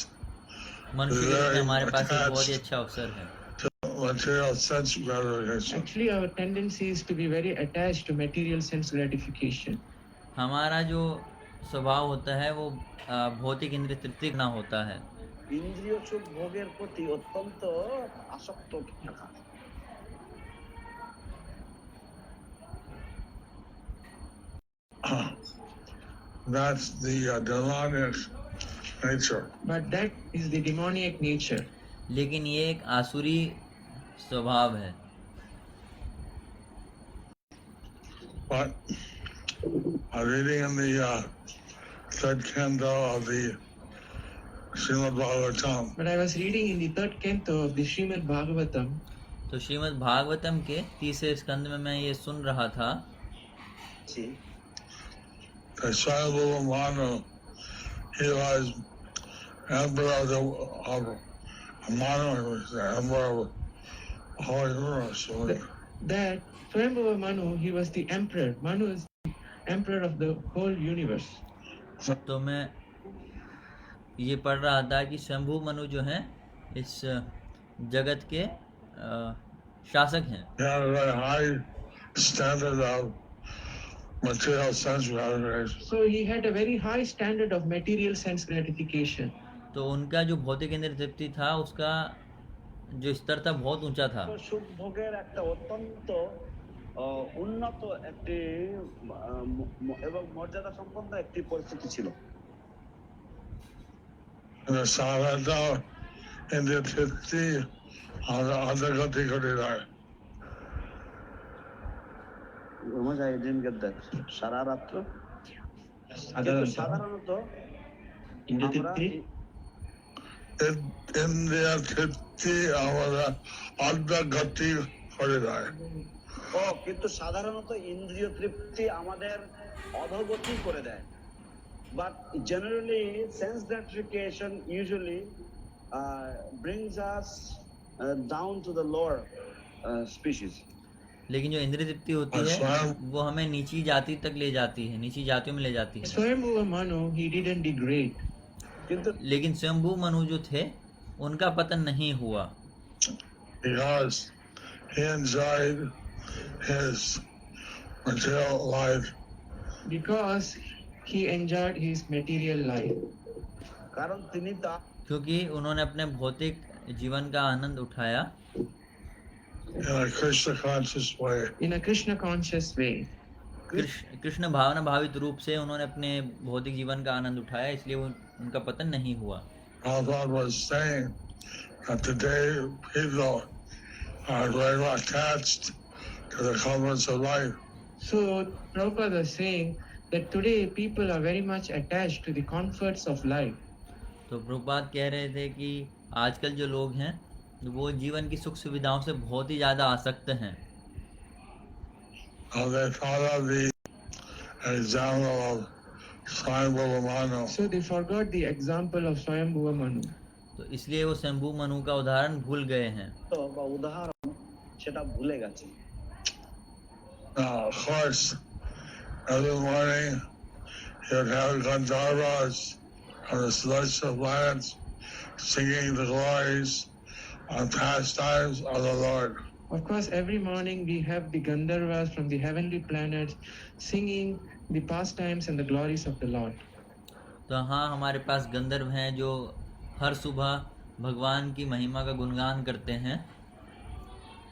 मनुष्य के रूप में हमारे पास एक बहुत ही अच्छा अवसर है। material sense gratification. Actually, our tendency is to be very attached to material sense gratification. हमारा जो स्वभाव होता है वो भौतिक इंद्रिय तृप्ति ना होता है। ইন্দ্রিয় সুখ ভোগের প্রতি অত্যন্ত আসক্ত থাকা। That's the demonic nature. But that is the demoniac nature. लेकिन ये एक आसुरी स्वभाव है। But reading in the third canto of the Srimad Bhagavatam, But I was reading in the third canto of the Srimad Bhagavatam. तो श्रीमद् भागवतम के तीसरे स्कंद में मैं ये सुन रहा था that Swayambhuva Manu, he was emperor of Manu, he was the emperor of the whole universe. That Swayambhuva Manu, he was the emperor. Manu is the emperor of the whole universe. तो मैं ये पढ़ रहा था कि स्वयंभू मनु जो हैं इस जगत के शासक हैं। He had a very high standard of material sense gratification. So he had a very high standard of material sense gratification. तो उनका जो भौतिक इंद्रिय तृप्ति था उसका जो स्तर था बहुत ऊंचा था। সুখ ভোগের একটা অত্যন্ত উন্নত একটি এবং মর্যাদা সম্পন্ন একটি পরিস্থিতি ছিল। সাধারণত ইন্দ্রিয় তৃপ্তি আধাগতি করে দেয়। I didn't get that. সারা রাত্র সাধারণত ইন্দ্রিয় তৃপ্তি আমরা আধাগতি করে দেয়। কিন্তু সাধারণত ইন্দ্রিয় তৃপ্তি আমাদের অধোগতি করে দেয়। But generally, sense gratification usually brings us down to the lower species. लेकिन जो इंद्रिय तृप्ति होती है वो हमें नीची जाति तक ले जाती है, नीची जातियों में ले जाती है। Swayambhuva Manu, he didn't degrade. लेकिन स्वयंभू मनु जो थे उनका पतन नहीं हुआ। Because he enjoyed his material life. because he enjoyed his material life. কারণ তিনি তা क्योंकि उन्होंने अपने भौतिक जीवन का आनंद उठाया in a Krishna conscious way. In a Krishna conscious way. Krishna भावना भावित रूप से उन्होंने अपने भौतिक जीवन का आनंद उठाया, इसलिए उनका पतन नहीं हुआ। Prabhupada was saying that today people are very attached to the comforts of life. So Prabhupada was saying that today people are very much attached to the comforts of life. तो प्रभुपाद कह रहे थे कि आजकल जो लोग हैं वो जीवन की सुख सुविधाओं से बहुत ही ज़्यादा आसक्त हैं। They follow the example of Swayambhuva Manu. So they forgot the example of Swayambhuva Manu. तो इसलिए वो शंभु मनु का उदाहरण भूल गए हैं। বা উদাহরণ সেটা ভুলে গেছে। Now, of course, every morning you'd have Gandharvas on the celestial planets singing the glories and pastimes of the Lord. Of course, every morning we have the Gandharvas from the heavenly planets singing the pastimes and the glories of the Lord. तो हाँ, हमारे पास गंधर्व हैं जो हर सुबह भगवान की महिमा का गुणगान करते हैं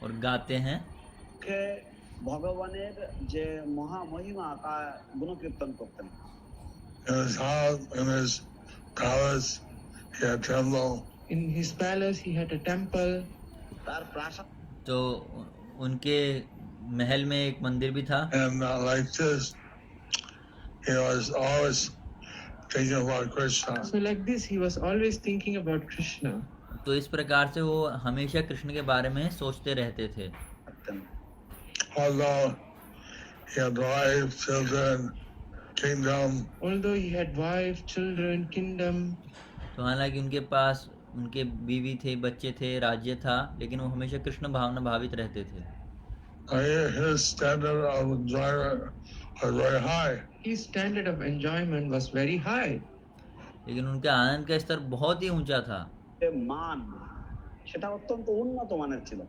और गाते हैं। কে ভগবানের যে মহা মহিমা তা গুণকীর্তন করতেন। In his house, in his palace, he had temple. In his palace, he had a temple. তার প্রাসাদ तो उनके महल में एक मंदिर भी था। And like this, he was always thinking about Krishna. So like this, he was always thinking about Krishna. तो इस प्रकार से वो हमेशा कृष्ण के बारे में सोचते रहते थे। থাকতেন। Although he had wife, children, kingdom, Although he had wife, children, kingdom, तो हालांकि उनके पास उनके बीवी थे, बच्चे थे, राज्य था, लेकिन वो हमेशा कृष्ण भावना भावित रहते थे। his standard of enjoyment was very high. his standard of enjoyment was very high. लेकिन उनका आनंद का स्तर बहुत ही ऊंचा था। যে মান সেটা অত্যন্ত উন্নত মানের ছিল।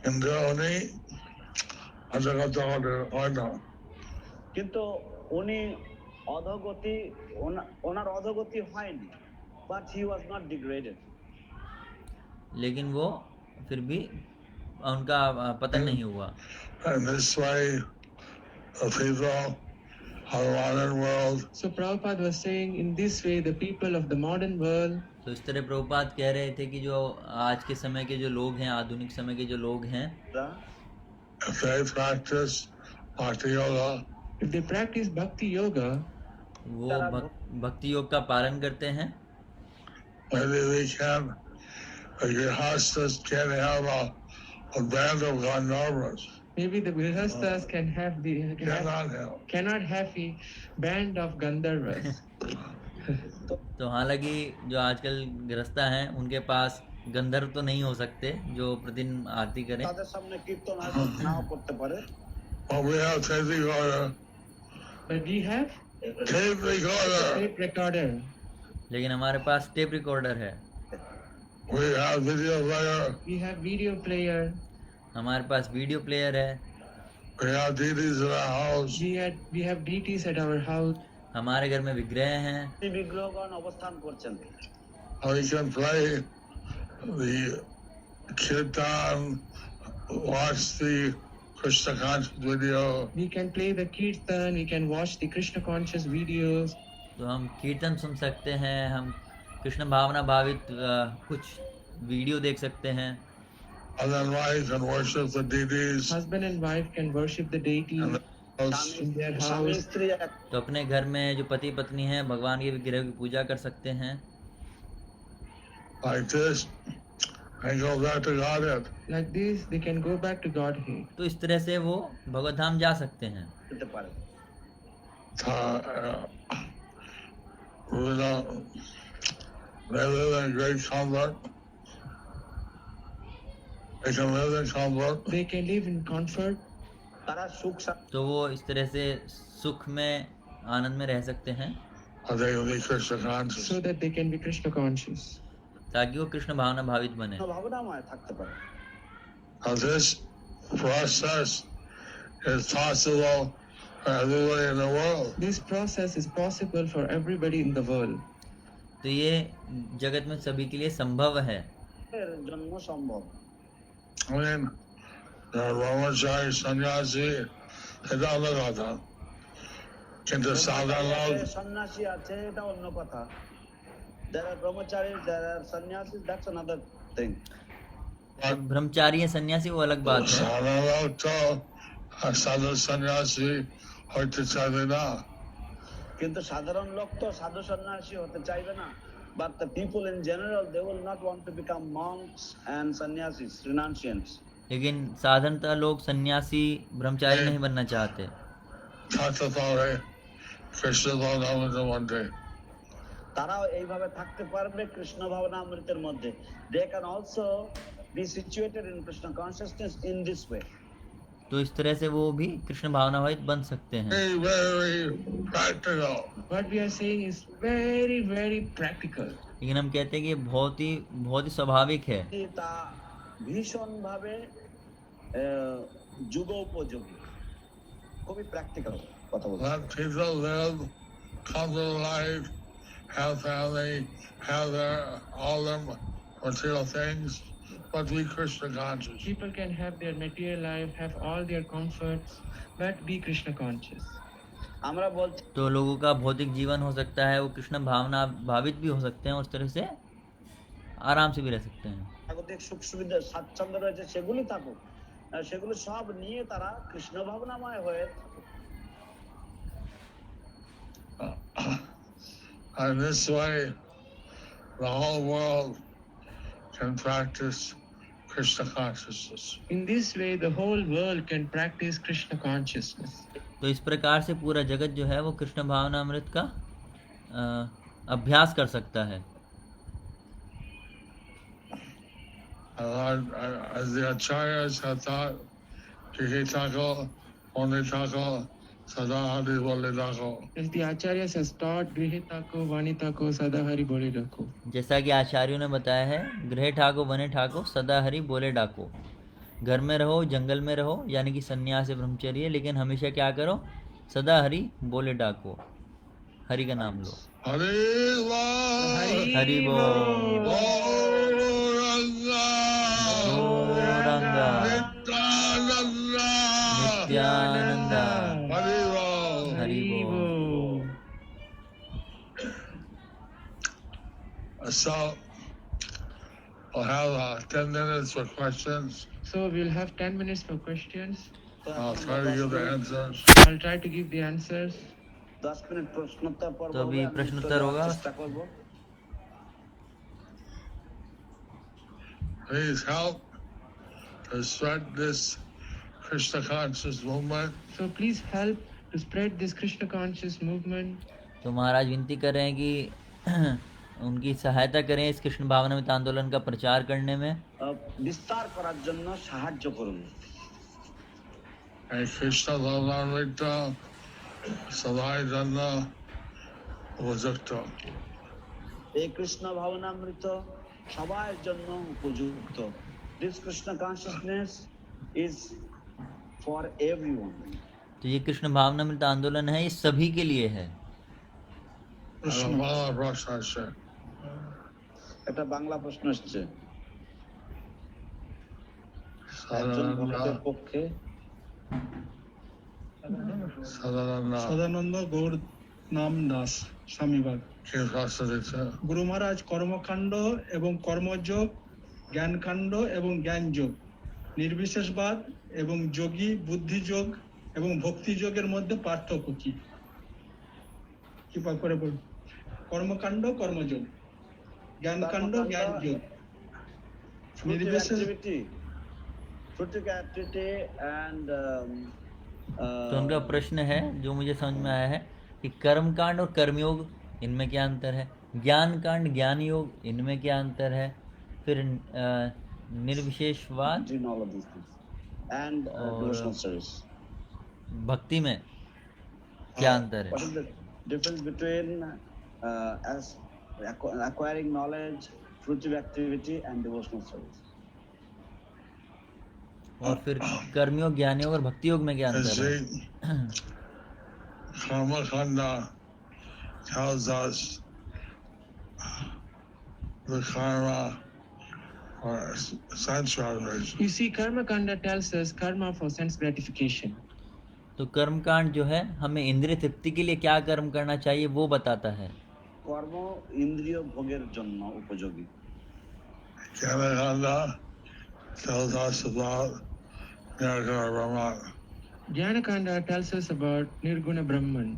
কিন্তু উনি অধগত হয় না। কিন্তু উনি অধগতি ওনার অধগতি হয়নি, but he was not degraded. लेकिन वो फिर भी उनका पतन नहीं हुआ। And this way, the people of the modern world So Prabhupada was saying, in this way, the people of the modern world, तो इस तरह प्रभुपाद कह रहे थे कि जो आज के समय के जो लोग हैं, आधुनिक समय के जो लोग हैं, if they practice bhakti yoga, if they practice bhakti yoga, वो भक्ति योग का पालन करते हैं। maybe we can, the grihastas can have a band of Gandharvas. maybe the Grihasthas can have cannot have a band of Gandharvas. तो हालांकि जो आजकल गृहस्था हैं उनके पास गंधर्व तो नहीं हो सकते जो प्रतिदिन आरती करें, তাদের সামনে কীর্তন হয়তো নাও করতে পারে। But we have tape recorder. But we have Tape recorder. tape recorder. लेकिन हमारे पास टेप रिकॉर्डर है, We have video player. We have video player. हमारे पास वीडियो प्लेयर है, We have DVDs in our house. We have deities at our house. हमारे घर में विग्रह हैं, তিনি বিগ্রহগণ অবস্থান করছেন। We can play the kirtan, watch the Krishna conscious video. We can play the kirtan. We can watch the Krishna conscious videos. तो हम कीर्तन सुन सकते हैं, हम कृष्ण भावना भावित कुछ वीडियो देख सकते हैं। And then wife can worship the deities. Husband and wife can worship the deity And in their স্বামী house. স্ত্রী এক तो अपने घर में जो पति पत्नी हैं भगवान के विग्रह की पूजा कर सकते हैं। like this and go back to Godhead. Like this, they can go back to Godhead. तो इस तरह से वो भगवत धाम जा सकते हैं। হতে পারে। They live in great comfort. They can live in comfort. They can live in comfort. তারা সুখ तो वो इस तरह से सुख में आनंद में रह सकते हैं Or they can be Krishna conscious. so that they can be Krishna conscious. ताकि वो कृष्ण भावना भावित बने। ভাবনাময় থাকতে পারে। Now this process is possible for everybody in the world. This process is possible for everybody in the world. तो ये जगत में सभी के लिए संभव है। এর জন্য সম্ভব। I mean, the brahmachari sannyasi, এটা অন্য কথা, কিন্তু সাধারণ লোক সন্ন্যাসী আছে এটা অন্য কথা। There are brahmacharis, there are sannyasis, that's another thing. ब्रह्मचारी या सन्यासी वो अलग बात है। সাধারণ লোক তো সাধু সন্ন্যাসী হইতে চাইবে না। কিন্তু সাধারণ লোক তো সাধু সন্ন্যাসী হতে চাইবে না। But the people in general, they will not want to become monks and sannyasis, renunciants. लेकिन साधारणतः लोग सन्यासी ब्रह्मचारी नहीं बनना चाहते। থাকতে পারে কৃষ্ণ ভাবনামৃতের মধ্যে। তারাও এইভাবে থাকতে পারবে কৃষ্ণ ভাবনামৃতের মধ্যে। They can also be situated in Krishna consciousness in this way. तो इस तरह से वो भी कृष्ण भावनावाहित बन सकते हैं। Very, very practical. What we are saying is very, very practical. लेकिन हम कहते हैं कि ये बहुत ही स्वाभाविक है। তা ভীষণভাবে যুগোপযোগী, খুবই প্র্যাকটিক্যাল কথা বলছি। Let people live, comfortable life, have family, have all their material things, but be Krishna conscious. People can have their material life, have all their comforts, but be Krishna conscious. আমরা বলছি तो लोगों का भौतिक जीवन हो सकता है, वो कृष्ण भावना भावित भी हो सकते हैं, उस तरह से आराम से भी रह सकते हैं। জাগতিক সুখ সুবিধা স্বাচ্ছন্দ্য রয়েছে সেগুলি থাকুক, সেগুলো সব নিয়ে তারা কৃষ্ণ ভাবনাময় হয়ে And this way, the whole world can practice Krishna consciousness. In this way, the whole world can practice Krishna consciousness. तो इस प्रकार से पूरा जगत जो है वो कृष्ण भावनामृत का अभ्यास कर सकता है। As the acharyas have taught, Kiki Tako, Oni Tako, Sadahari Bole Tako. As the acharyas has taught, Grihitako, Vanitako, Sadahari Bole Dako. जैसा कि आचार्यों ने बताया है, गृह ठाको बने ठाको सदा हरि बोले डाको। घर में रहो, जंगल में रहो, यानी कि सन्यास ब्रह्मचर्य, लेकिन हमेशा क्या करो, सदा हरि बोले डाको, हरि का नाम लो। Hari हरि बोल। Gauranga, गौरंगा Nityananda, नित्यानंदा हरि बोल। So, we'll have 10 minutes for questions. So we'll have 10 minutes for questions. I'll try to give the answers. I'll try to give the answers. 10 minute প্রশ্নোত্তর পর্ব तो अभी হবে, আমি प्रश्नोत्तर উত্তর দেওয়ার होगा। চেষ্টা করব। Please help to spread this Krishna conscious movement. So please help to spread this Krishna conscious movement. तो महाराज विनती कर रहे हैं कि उनकी सहायता करें इस कृष्ण भावनामृत आंदोलन का प्रचार करने में। বিস্তার করার জন্য সাহায্য করুন। And Krishna Bhavnamrita Sadai Dhanna Vajukta. এই কৃষ্ণ ভাবনামৃত সবার জন্য উপযুক্ত। This Krishna consciousness is for everyone. तो ये कृष्ण भावनामृत आंदोलन है, ये सभी के लिए है। একটা বাংলা প্রশ্ন এসেছে একজন ভক্তের পক্ষে। সদানন্দ গৌর নাম দাস স্বামীবাগ। গুরু মহারাজ কর্মকাণ্ড এবং কর্মযোগ, জ্ঞানকাণ্ড এবং জ্ঞানযোগ, নির্বিশেষবাদ এবং যোগী বুদ্ধিযোগ এবং ভক্তিযোগের মধ্যে পার্থক্য কি? কি করে বলুন? কর্মকাণ্ড কর্মযোগ, জ্ঞানকাণ্ড জ্ঞানযোগ, নির্বিশেষ। तो उनका प्रश्न है जो मुझे समझ में आया है कि कर्म कांड और कर्मयोग इनमें क्या अंतर है, ज्ञान कांड ज्ञान योग इनमें क्या अंतर है, फिर निर्विशेषवाद और भक्ति में क्या अंतर है। Difference between acquiring knowledge, fruitive activity and devotional service. और फिर कर्मयोग, ज्ञान योग और भक्ति योग में क्या अंतर है? Karma Kanda tells us the karma or sense gratification. You see, Karma Kanda tells us karma for sense gratification. तो कर्म कांड जो है हमें इंद्रिय तृप्ति के लिए क्या कर्म करना चाहिए वो बताता है। কর্ম ইন্দ্রিয় ভোগের জন্য উপযোগী। Jnana Kanda tells us about Nirguna Brahman. Jnana Kanda tells us about Nirguna Brahman.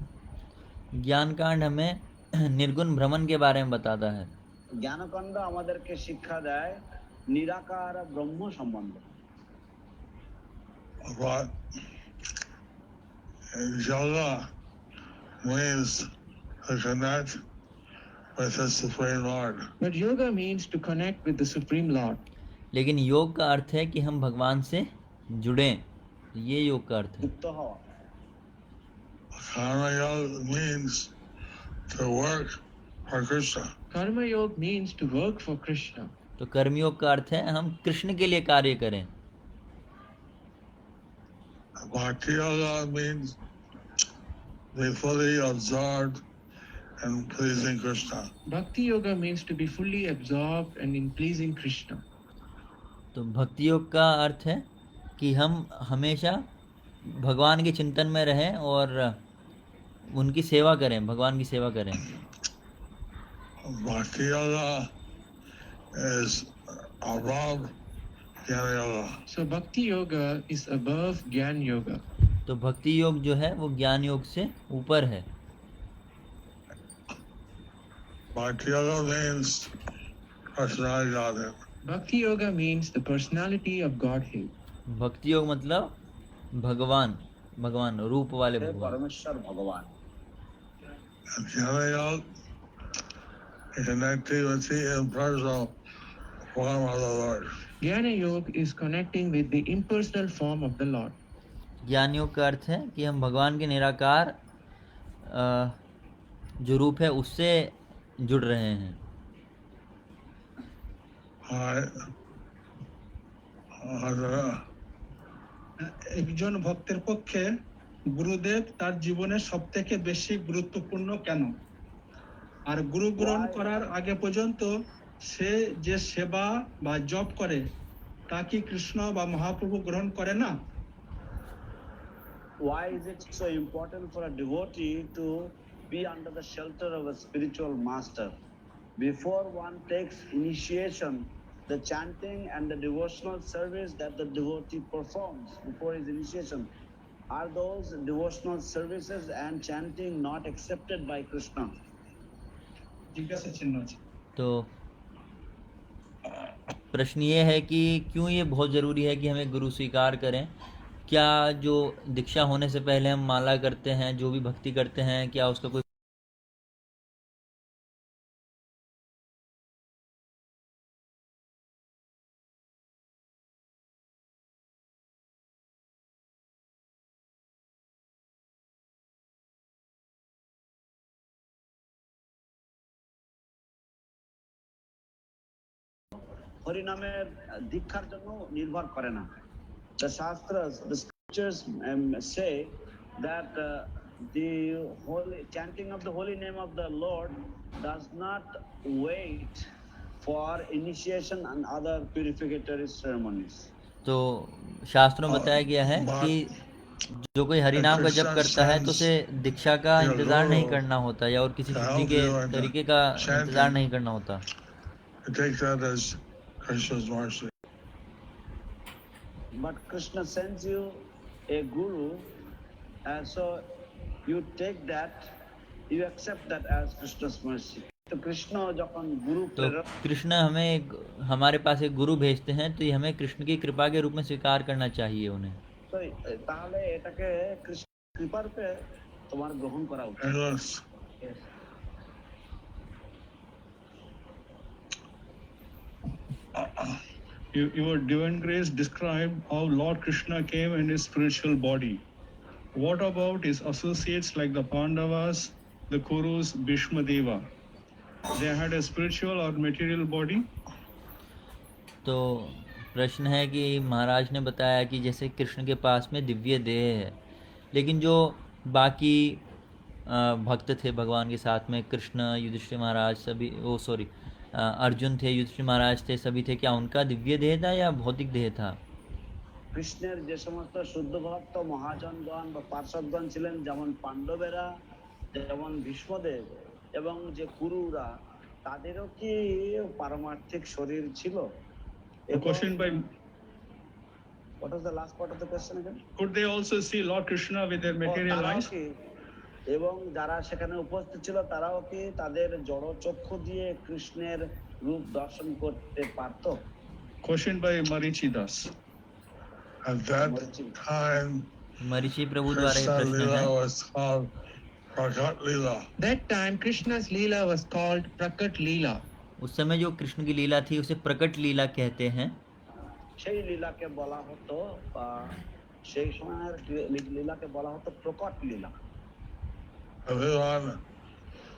ज्ञान कांड हमें निर्गुण भ्रमण के बारे में बताता है। জ্ঞানকাণ্ড আমাদেরকে শিক্ষা দেয় নিরাকার ব্রহ্ম সম্বন্ধে। But yoga means to connect with the Supreme Lord. But yoga means to connect with the Supreme Lord. लेकिन योग का अर्थ है कि हम भगवान से जुड़ें, ये योग का अर्थ है। যুক্ত হওয়া। Karma Yoga means to work for Krishna. Karma Yoga means to work for Krishna. तो कर्मयोग का अर्थ है हम कृष्ण के लिए कार्य करें। Bhakti Yoga means be fully absorbed in pleasing Krishna. Bhakti Yoga means to be fully absorbed and in pleasing Krishna. तो भक्ति योग का अर्थ है कि हम हमेशा भगवान के चिंतन में रहें और उनकी सेवा करें, भगवान की सेवा करें। Bhakti Yoga is above Jnana Yoga. So Bhakti Yoga is above Gyan Yoga. तो भक्ति योग जो है वो ज्ञान योग से ऊपर है। Bhakti Yoga means personality Godhead. Bhakti Yoga means the personality of Godhead. भक्ति योग मतलब भगवान, भगवान रूप वाले भगवान। পরমেশ্বর ভগবান। And Jnana Yoga is connecting with the impersonal form of the Lord. Jnana Yoga is connecting with the impersonal form of the Lord. ज्ञान योग का अर्थ है कि हम भगवान के निराकार जो रूप है उससे जुड़ रहे हैं। একজন ভক্তের পক্ষে গুরুদেব তার জীবনের সবথেকে বেশি গুরুত্বপূর্ণ কেন? আর গুরু গ্রহণ করার আগে পর্যন্ত সে যে সেবা বা জপ করে তা কি কৃষ্ণ বা মহাপ্রভু গ্রহণ করে না? Why is it so important for a devotee to be under the shelter of a spiritual master? Before one takes initiation, the chanting and the devotional service that the devotee performs before his initiation, are those devotional services and chanting not accepted by Krishna? জিজ্ঞাসা চিহ্ন আছে। तो प्रश्न ये है कि क्यों ये बहुत ज़रूरी है कि हमें गुरु स्वीकार करें। क्या जो दीक्षा होने से पहले हम माला करते हैं, जो भी भक्ति करते हैं, क्या उसका कोई হরিনামের দীক্ষার জন্য নির্ভর করে না। The Shastras, the scriptures say that the holy chanting of the holy name of the Lord does not wait for initiation and other purificatory ceremonies. तो शास्त्रों में बताया गया है कि जो कोई हरिनाम का जप करता है तो उसे दीक्षा का इंतजार नहीं करना होता या और किसी सिद्धि के तरीके का इंतजार नहीं करना होता। Take that as Krishna's mercy. But Krishna sends you a guru, and so you take that, you accept that as Krishna's mercy. तो कृष्ण जखन गुरु तो कृष्ण हमें हमारे पास एक गुरु भेजते हैं तो ये हमें कृष्ण की कृपा के रूप में स्वीकार करना चाहिए उन्हें। तो তাহলে এটাকে কৃষ্ণ কৃপার রূপে তোমার গ্রহণ করা উচিত। Your divine grace described how Lord Krishna came in his spiritual body. What about his associates like the Pandavas, the Kurus, Bhishma Deva? They had a spiritual or material body? तो प्रश्न है कि महाराज ने बताया कि जैसे कृष्ण के पास में दिव्य देह है, लेकिन जो बाकी भक्त थे भगवान के साथ में, कृष्ण, युधिष्ठिर महाराज, सभी, वो सॉरी अर्जुन थे, युधिष्ठिर महाराज थे, सभी थे, क्या उनका दिव्य देह था या भौतिक देह था? কৃষ্ণের যে সমস্ত শুদ্ধ ভক্ত মহাজনগণ বা পার্শ্বদগণ ছিলেন, যেমন পাণ্ডবেরা, যেমন ভীষ্মদেব এবং যে কুরুরা, তাদেরও কি পারমার্থিক শরীর ছিল? A question by What was the last part of the question again? could they also see Lord Krishna with their material তারাও eyes? কি, এবং যারা সেখানে উপস্থিত ছিল তারাও কি তাদের জড় চক্ষু দিয়ে কৃষ্ণের রূপ দর্শন করতে পারত? Question by Marichi Das. At that time, Marichi प्रभु द्वारा ये Krishna प्रश्न Leela है। was called Prakat Leela. That time Krishna's Leela was called Prakat Leela. उस समय जो कृष्ण की लीला थी उसे प्रकट लीला कहते हैं। সেই লীলাকে বলা হতো, বা সেই সময়ের লীলাকে বলা হতো প্রকট লীলা। Everyone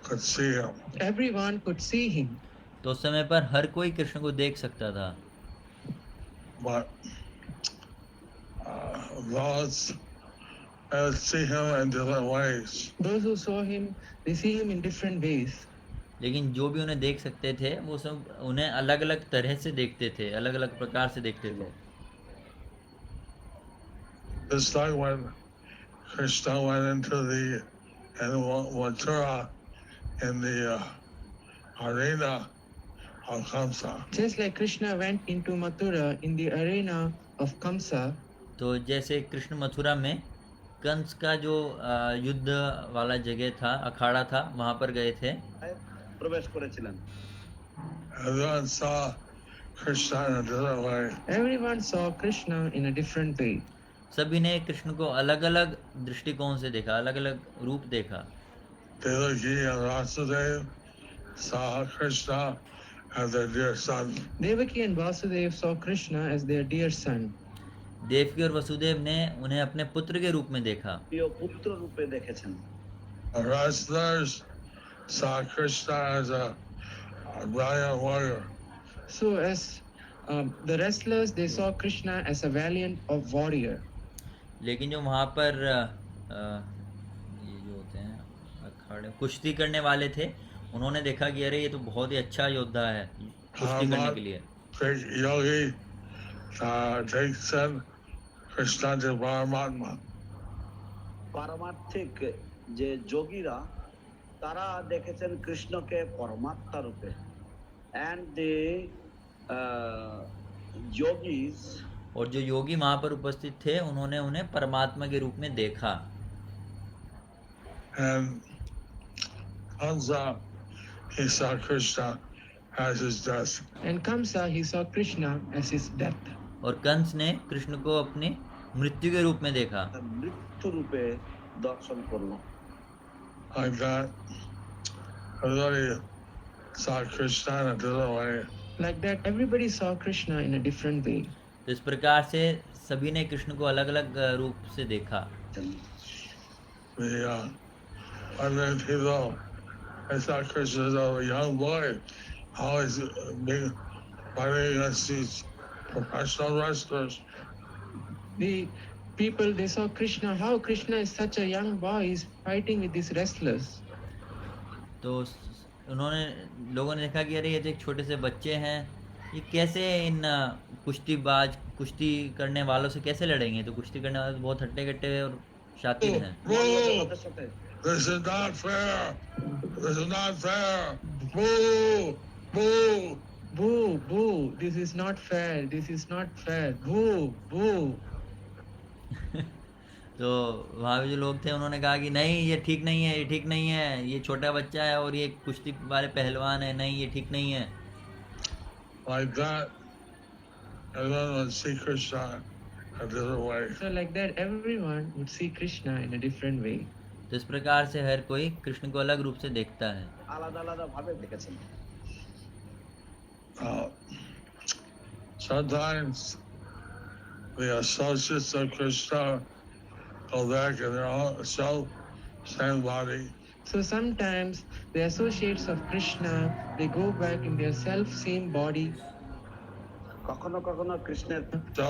could see him. Everyone could see him. तो उस समय पर हर कोई कृष्ण को देख सकता था, But those see him in different ways. Those who saw him, they see him in different ways. लेकिन जो भी उन्हें देख सकते थे वो सब उन्हें अलग अलग तरह से देखते थे, अलग अलग प्रकार से देखते थे। Just like when Krishna went into the Mathura in the arena of Kamsa. Just like Krishna went into Mathura in the arena of Kamsa, तो जैसे कृष्ण मथुरा में कंस का जो युद्ध वाला जगह था, अखाड़ा था, वहां पर गए थे, প্রবেশ করেছিলেন। Everyone saw Krishna in a different way. everyone saw Krishna in a different way. सभी ने कृष्ण को अलग अलग दृष्टिकोण से देखा, अलग अलग रूप देखा। Devaki and Vasudev saw Krishna as their dear son. Devaki and Vasudev saw Krishna as their dear son. Devaki और वसुदेव ने उन्हें अपने पुत्र के रूप में देखा। প্রিয় পুত্র রূপে দেখেছেন। The wrestlers saw Krishna as a brilliant warrior. So as the wrestlers, they saw Krishna as a valiant of warrior. लेकिन जो वहाँ पर ये जो होते हैं अखाड़े, कुश्ती करने वाले थे, उन्होंने देखा कि अरे ये तो बहुत ही अच्छा योद्धा है कुश्ती करने के लिए। Great yogi takes in Krishna to Paramatma. পারমার্থিক যে যোগীরা, তারা দেখেছেন কৃষ্ণকে পরমাত্মা রূপে। and the yogis, और जो योगी वहाँ पर उपस्थित थे उन्होंने उन्हें परमात्मा के रूप में देखा। And Kamsa, he saw Krishna as his death. And Kamsa, he saw Krishna as his death. और कंस ने कृष्ण को अपनी मृत्यु के रूप में देखा। মৃত্যু রূপে দর্শন করলো। Like that, everybody saw Krishna in a different way. Like that, everybody saw Krishna in a different way. तो इस प्रकार से सभी ने कृष्ण को अलग अलग रूप से देखा। Other people, I saw Krishna as a young boy, always being fighting against these professional wrestlers. The people, they saw Krishna, how Krishna is such a young boy, he's fighting with these wrestlers. तो उन्होंने, लोगों ने देखा कि अरे ये तो एक छोटे से बच्चे हैं, ये कैसे इन कुश्ती करने वालों से कैसे लड़ेंगे? तो कुश्ती करने वाले तो बहुत हट्टे कट्टे और शातिर हैं। This is not fair. This is not fair. Boo! Boo! Boo, boo, this is not fair, this is not fair, boo, boo. तो वहाँ पे जो लोग थे उन्होंने कहा कि नहीं ये ठीक नहीं है, ये ठीक नहीं है, ये छोटा बच्चा है और ये कुश्ती वाले पहलवान है, नहीं ये ठीक नहीं है। Like that, everyone would see Krishna a different way. So like that, everyone would see Krishna in a different way. तो इस प्रकार से हर कोई कृष्ण को अलग रूप से देखता है। আলাদা আলাদা ভাবে দেখেছেন। Sometimes the associates of Krishna go back in their own self, same body. So sometimes the associates of Krishna, they go back in their self-same body. কখনো কখনো কৃষ্ণের So,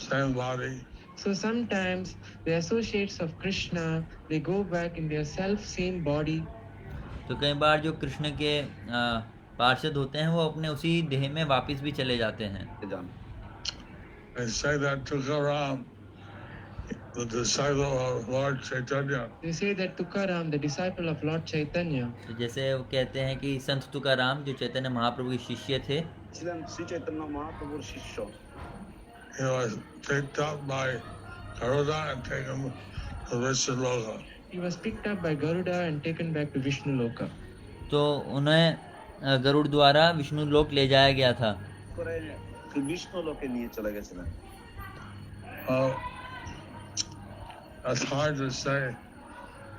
same body. So sometimes the associates of Krishna, they go back in their self same body. तो कई बार जो कृष्ण के पार्षद होते हैं वो अपने उसी देह में वापस भी चले जाते हैं। যান। They say that Tukaram, the disciple of Lord Chaitanya, They say that Tukaram, the disciple of Lord Chaitanya, तो जैसे वो कहते हैं कि संत तुकाराम जो चैतन्य महाप्रभु के शिष्य थे, ছিলেন শ্রী চৈতন্য মহাপ্রভুর শিষ্য। he was picked up by Garuda and taken to Vishnuloka. he was picked up by Garuda and taken back to Vishnu Loka. तो उन्हें गरुड़ द्वारा विष्णु लोक ले जाया गया था। করে বিষ্ণু লোকে নিয়ে চলে গেছিলেন। That's hard to say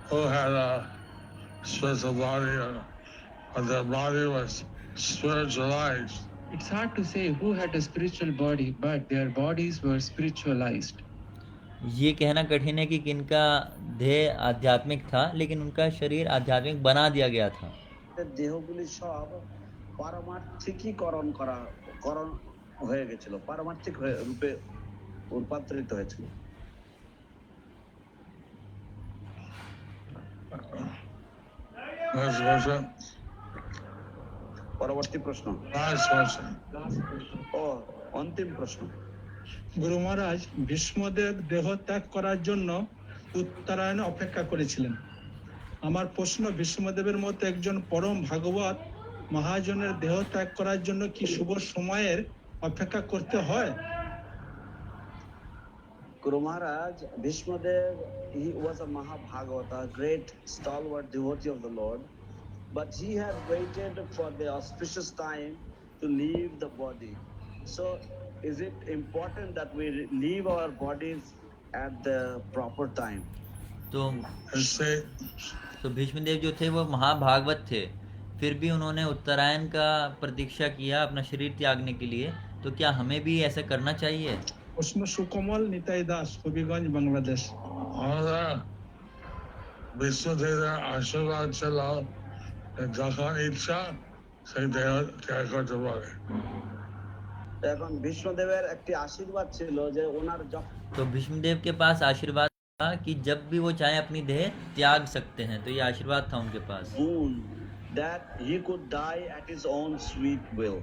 who had a spiritual body or their body was spiritualized. It's hard to say who had a spiritual body, but their bodies were spiritualized. ये कहना कठिन है कि किनका देह आध्यात्मिक था लेकिन उनका शरीर आध्यात्मिक बना दिया गया था। দেহগুলি সব পারমার্থিকীকরণ করণ হয়ে গেছিল, পারমার্থিক রূপে রূপান্তরিত হয়েছিল। Next question. পরবর্তী প্রশ্ন। Last question. ও অন্তিম প্রশ্ন। গুরু মহারাজ ভীষ্মদেব দেহ ত্যাগ করার জন্য উত্তরায়ণে অপেক্ষা করেছিলেন। আমার প্রশ্ন, ভীষ্মদেবের মতো একজন পরম ভাগবত মহাজনের দেহ ত্যাগ করার জন্য কি শুভ সময়ের অপেক্ষা করতে হয়? Guru Maharaj, Bhishmadev, he was a Mahabhagavata, a great stalwart devotee of the Lord, but he had waited for the auspicious time to leave the body. So, is it important that we leave our bodies at the proper time? तो भीष्मदेव जो थे वो महाभागवत थे, फिर भी उन्होंने उत्तरायण का प्रतीक्षा किया अपना शरीर त्यागने के लिए। तो क्या हमें भी ऐसा करना चाहिए? প্রশ্ন সুকমল নিতাই দাস, হবিগঞ্জ, বাংলাদেশ। বিষ্ণুদেবের আশীর্বাদ ছিল যখন ইচ্ছা সেই দেহ ত্যাগ করতে পারে। এখন ভীষ্মদেবের একটি আশীর্বাদ ছিল যে ওনার तो भीष्मदेव के पास आशीर्वाद था कि जब भी वो चाहे अपनी देह त्याग सकते हैं। तो ये आशीर्वाद था उनके पास। that he could die at his own sweet will.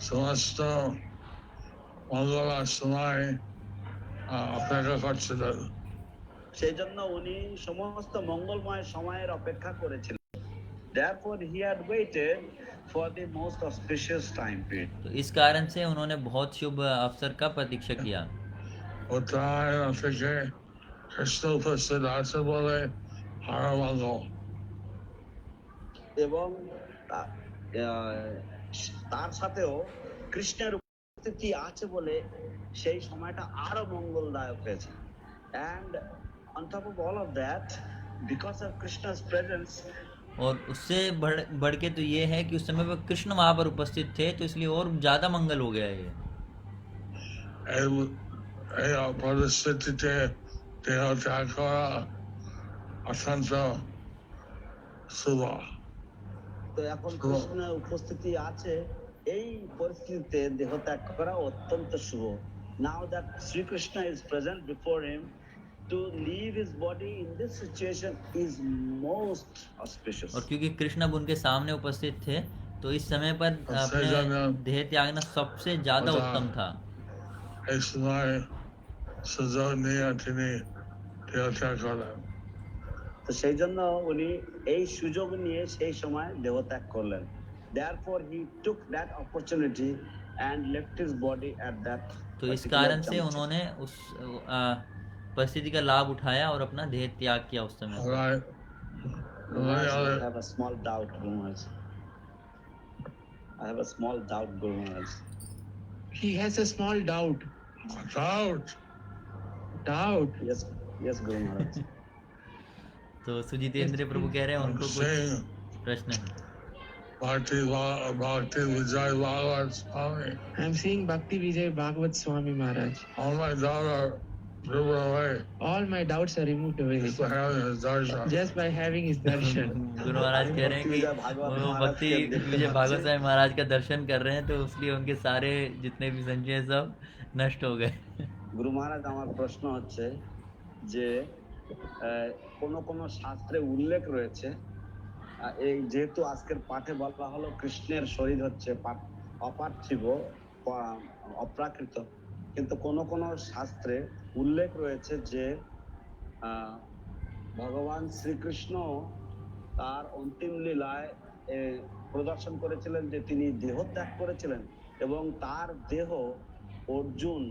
সমস্ত মঙ্গল সময় অপেক্ষা করছিলেন। সেই জন্য উনি সমস্ত মঙ্গলময় সময়ের অপেক্ষা করেছিলেন। Therefore he had waited for the most auspicious time period. तो इस कारण से उन्होंने बहुत शुभ अवसर का प्रतीक्षा किया। उत्तरायण থেকে কৃষ্ণ উপস্থিত আছে বলে হরমঙ্গল। এবং তার সাথেও কৃষ্ণের উপস্থিতি আছে বলে সেই সময়টা আরো মঙ্গলদায়ক হয়েছে। And on top of all of that, because of Krishna's presence, और उससे बढ़ के तो ये है कि उस समय पर कृष्ण वहां पर उपस्थित थे, तो इसलिए और ज्यादा मंगल हो गया ये। परिस्थितिতে দেহ ত্যাগ করা অত্যন্ত শুভ। তো এখন কৃষ্ণের উপস্থিতি আছে, এই পরিস্থিতিতে দেহ ত্যাগ করা অত্যন্ত শুভ। Now that Sri Krishna is present before him, to leave his body in this situation is most auspicious. और क्योंकि कृष्ण अब उनके सामने उपस्थित थे, तो इस समय पर अपने देह त्यागना सबसे ज्यादा उत्तम था। इस समय সুযোগ নিয়ে তিনি দেহ ত্যাগ করেন। তো সেই জন্য উনি এই সুযোগ নিয়ে সেই সময় দেহ ত্যাগ করলেন। Therefore he took that opportunity and left his body at that. तो इस कारण से उन्होंने उस परिस्थिति का लाभ उठाया और अपना देह त्याग किया उस समय। I have a small doubt, Guru Maharaj. I have a small doubt, Guru Maharaj. He has a small doubt. Doubt. Yes, Guru Maharaj. तो सुजीतेंद्र प्रभु कह रहे हैं उनको कुछ प्रश्न है। Bhakti Vijay Bhagavad Swami. I am seeing Bhakti Vijay Bhagavad Swami Maharaj. Oh, my daughter driven away All my doubts are removed away just by having his darshan. just by having his darshan. Guru Maharaj कह रहे हैं कि वो भक्ति विजय भागवत साहब महाराज का दर्शन कर रहे हैं तो इसलिए उनके सारे जितने भी संशय सब नष्ट हो गए। গুরু মহারাজ আমার প্রশ্ন হচ্ছে যে কোন কোন শাস্ত্রে উল্লেখ রয়েছে এই যেহেতু আজকের পাঠে বলা হলো কৃষ্ণের শরীর হচ্ছে অপার্থিব অপ্রাকৃত, কিন্তু কোন কোন শাস্ত্রে উল্লেখ রয়েছে যে ভগবান শ্রীকৃষ্ণ তার অন্তিম লীলায় প্রদর্শন করেছিলেন যে তিনি দেহ ত্যাগ করেছিলেন এবং তার দেহ অর্জুন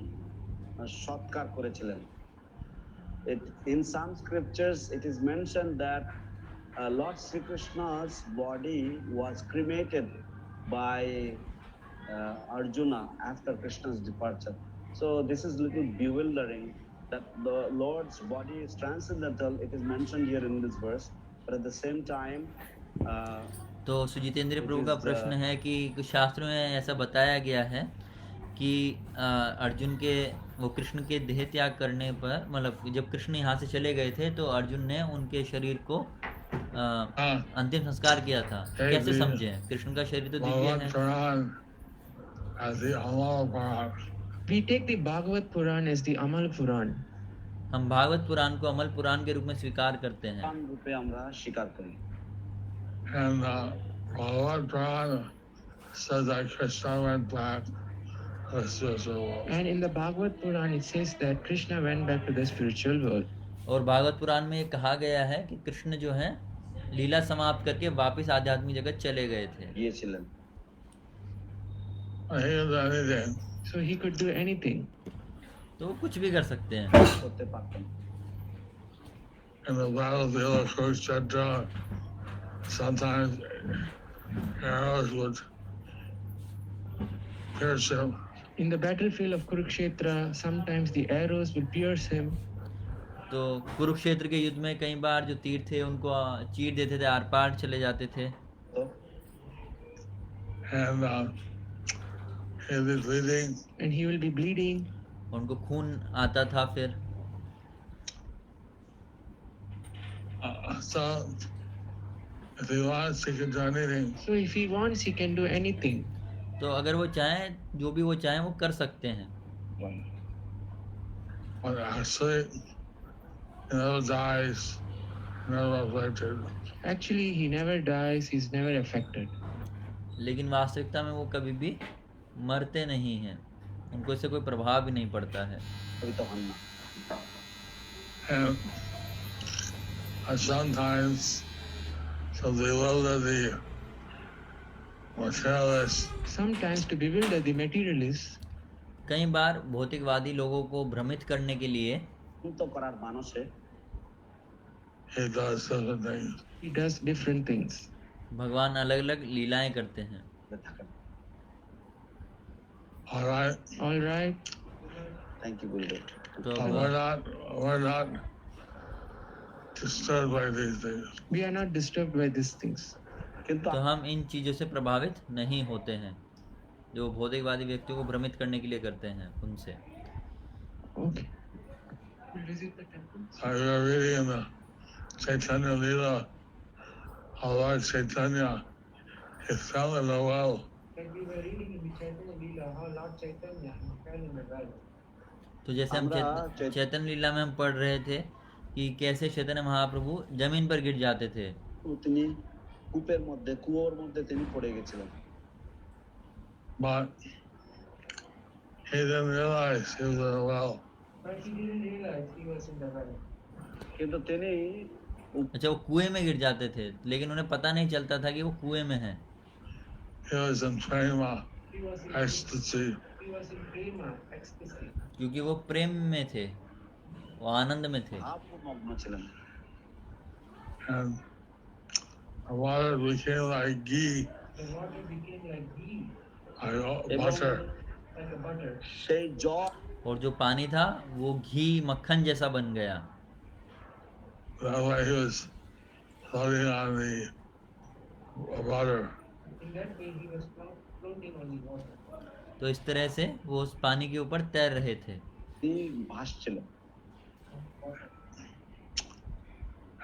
সৎকার করেছিলেন। In some scriptures it is mentioned that Lord Sri Krishna's body was cremated by Arjuna after Krishna's departure. So this is little bewildering that the Lord's body is transcendental. It is mentioned here in this verse, but at the same time तो सुजीतेंद्र प्रभु का प्रश्न है कि कुछ शास्त्रों में ऐसा बताया गया है कि अर्जुन के वो कृष्ण के देह त्याग करने पर, मतलब जब कृष्ण यहाँ से चले गए थे तो अर्जुन ने उनके शरीर को अंतिम संस्कार किया था। कैसे समझे? कृष्ण का शरीर तो दिव्य है। We take the Bhagavad Puran as the Amal Puran. हम भागवत पुराण को अमल पुराण के रूप में स्वीकार करते हैं। रूपे আমরা স্বীকার করি। And Bhagavad Purana says that Krishna went back to the spiritual world. And in the Bhagavad Puran it says that Krishna went back to the spiritual world. और भागवत पुराण में कहा गया है कि कृष्ण जो है लीला समाप्त करके वापस आध्यात्मिक जगत चले गए थे। গিয়েছিলেন। He could do anything. So he could do anything. तो वो कुछ भी कर सकते हैं। করতে পারতেন। In the battlefield of Kurukshetra, sometimes arrows would pierce him. In the battlefield of Kurukshetra, sometimes the arrows will pierce him. तो कुरुक्षेत्र के युद्ध में कई बार जो तीर थे उनको चीर देते थे, आर पार चले जाते थे। And he'll be bleeding. And he will be bleeding. उनको खून आता था फिर। So if he wants, he can do anything. So if he wants, he can do anything. तो अगर वो चाहें, जो भी वो चाहें वो कर सकते हैं। But actually, he never dies, never affected. Actually, he never dies, he's never affected. लेकिन वास्तविकता में वो कभी भी मरते नहीं हैं, उनको इससे कोई प्रभाव भी नहीं पड़ता है। And sometimes, so bewilder the materialists. Sometimes to bewilder the materialists. कई बार भौतिकवादी लोगों को भ्रमित करने के लिए He does different things. He does different things. भगवान अलग अलग लीलाएं करते हैं। All right. All right. Thank you, Gurudev. तो We're not disturbed by these things. We are not disturbed by these things. तो हम इन चीजों से प्रभावित नहीं होते हैं जो भौतिकवादी व्यक्तियों को भ्रमित करने के लिए करते हैं उनसे। Okay. We'll visit the temple. I was reading in the Chaitanya Leela how Lord Chaitanya, he fell in the well. Like we were reading in the Chaitanya Leela how Lord Chaitanya fell in the well. तो जैसे हम चैतन्य लीला में हम पढ़ रहे थे कि कैसे चैतन्य महाप्रभु जमीन पर गिर जाते थे। তিনি কূপের মধ্যে কুয়োর মধ্যে তিনি পড়ে গেছিলেন। But he didn't realize he was in the well. But he didn't realize he was in the well. কিন্তু তিনি अच्छा, वो कुएं में गिर जाते थे लेकिन उन्हें पता नहीं चलता था कि वो कुएं में हैं। He was in prema, ecstasy. He was in prema, ecstasy. क्योंकि वो प्रेम में थे, वो आनंद में थे। ভাবমগ্ন ছিলেন। And the water became like ghee. The water became like ghee. Like butter. Like a butter. সেই জল और जो पानी था वो घी मक्खन जैसा बन गया। That way he was floating on the water. In that way he was floating on the water. तो इस तरह से वो उस पानी के ऊपर तैर रहे थे। তিনি ভাসছিলেন।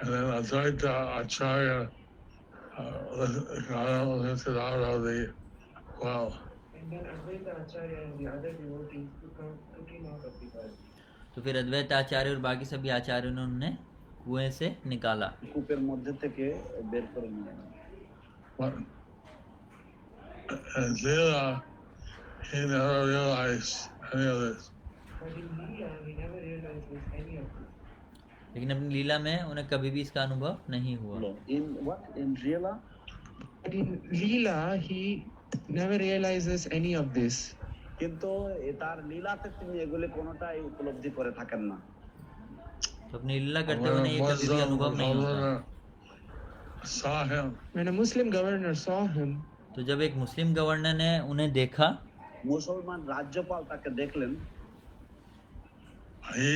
And then Advaita Acharya got lifted out of the well. And then Advaita Acharya and the other devotees took him out of the well. तो फिर अद्वैत आचार्य और बाकी सभी आचार्यों ने उन्हें कुएं से निकाला। कूपेर मध्य থেকে বের করে নিয়ে গেল। But and Leela, he never realized any of this. But in Leela, he never realized this, any of this. लेकिन अपनी लीला में उन्हें कभी भी इसका अनुभव नहीं हुआ। In what? In Leela? But in Leela, he never realizes any of this. কিন্তু তার লীলাতে তিনি এগুলি কোনোটাই উপলব্ধি করে থাকেন না। तो अपनी लीला करते हुए उन्हें ये कभी भी अनुभव नहीं होता। Saw him. When a Muslim governor saw him, तो जब एक मुस्लिम गवर्नर ने उन्हें देखा, মুসলমান রাজ্যপাল তাকে দেখলেন, He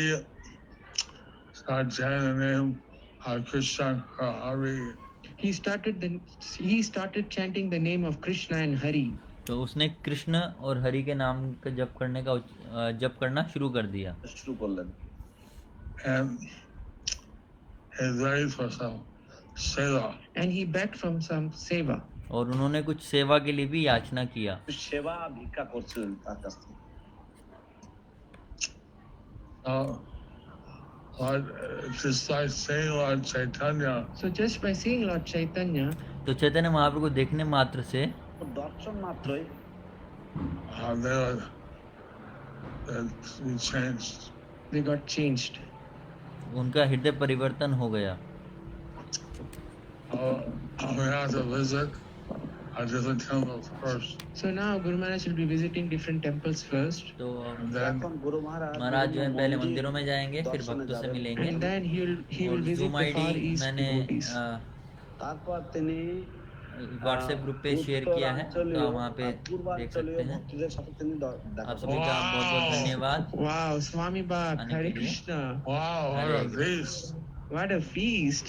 started chanting the name of Krishna Hari. he started chanting the name of Krishna and Hari. तो उसने कृष्ण और हरि के नाम का जप करना शुरू कर दिया। শুরু করলেন। And he begged for some seva. And he begged from some seva. और उन्होंने कुछ सेवा के लिए भी याचना किया। সেবা ভিক্ষা করছিলেন তার কাছ থেকে। Just like saying Lord Chaitanya, So just by seeing Lord Chaitanya, तो चैतन्य महाप्रभु को देखने मात्र से দর্শন মাত্রই they be changed. they got changed. उनका हृदय परिवर्तन हो गया। We have to visit a different temples first. So now Guru Maharaj will be visiting different temples first, तो Then এখন গুরু মহারাজ महाराज जो है पहले मंदिरों में जाएंगे, फिर भक्तों से मिलेंगे। and then he will और visit Zoom the Far ID East मैंने devotees. তারপর তিনি व्हाट्सएप ग्रुप पे शेयर किया है, तो आप वहाँ पे देख सकते পূর্বাঞ্চলীয় हैं। ভক্তদের সাথে তিনি দেখা आप सभी का बहुत बहुत धन्यवाद। Wow, Swami Bab, आने Hare के लिए। Krishna, wow, what a Hare feast! what a feast!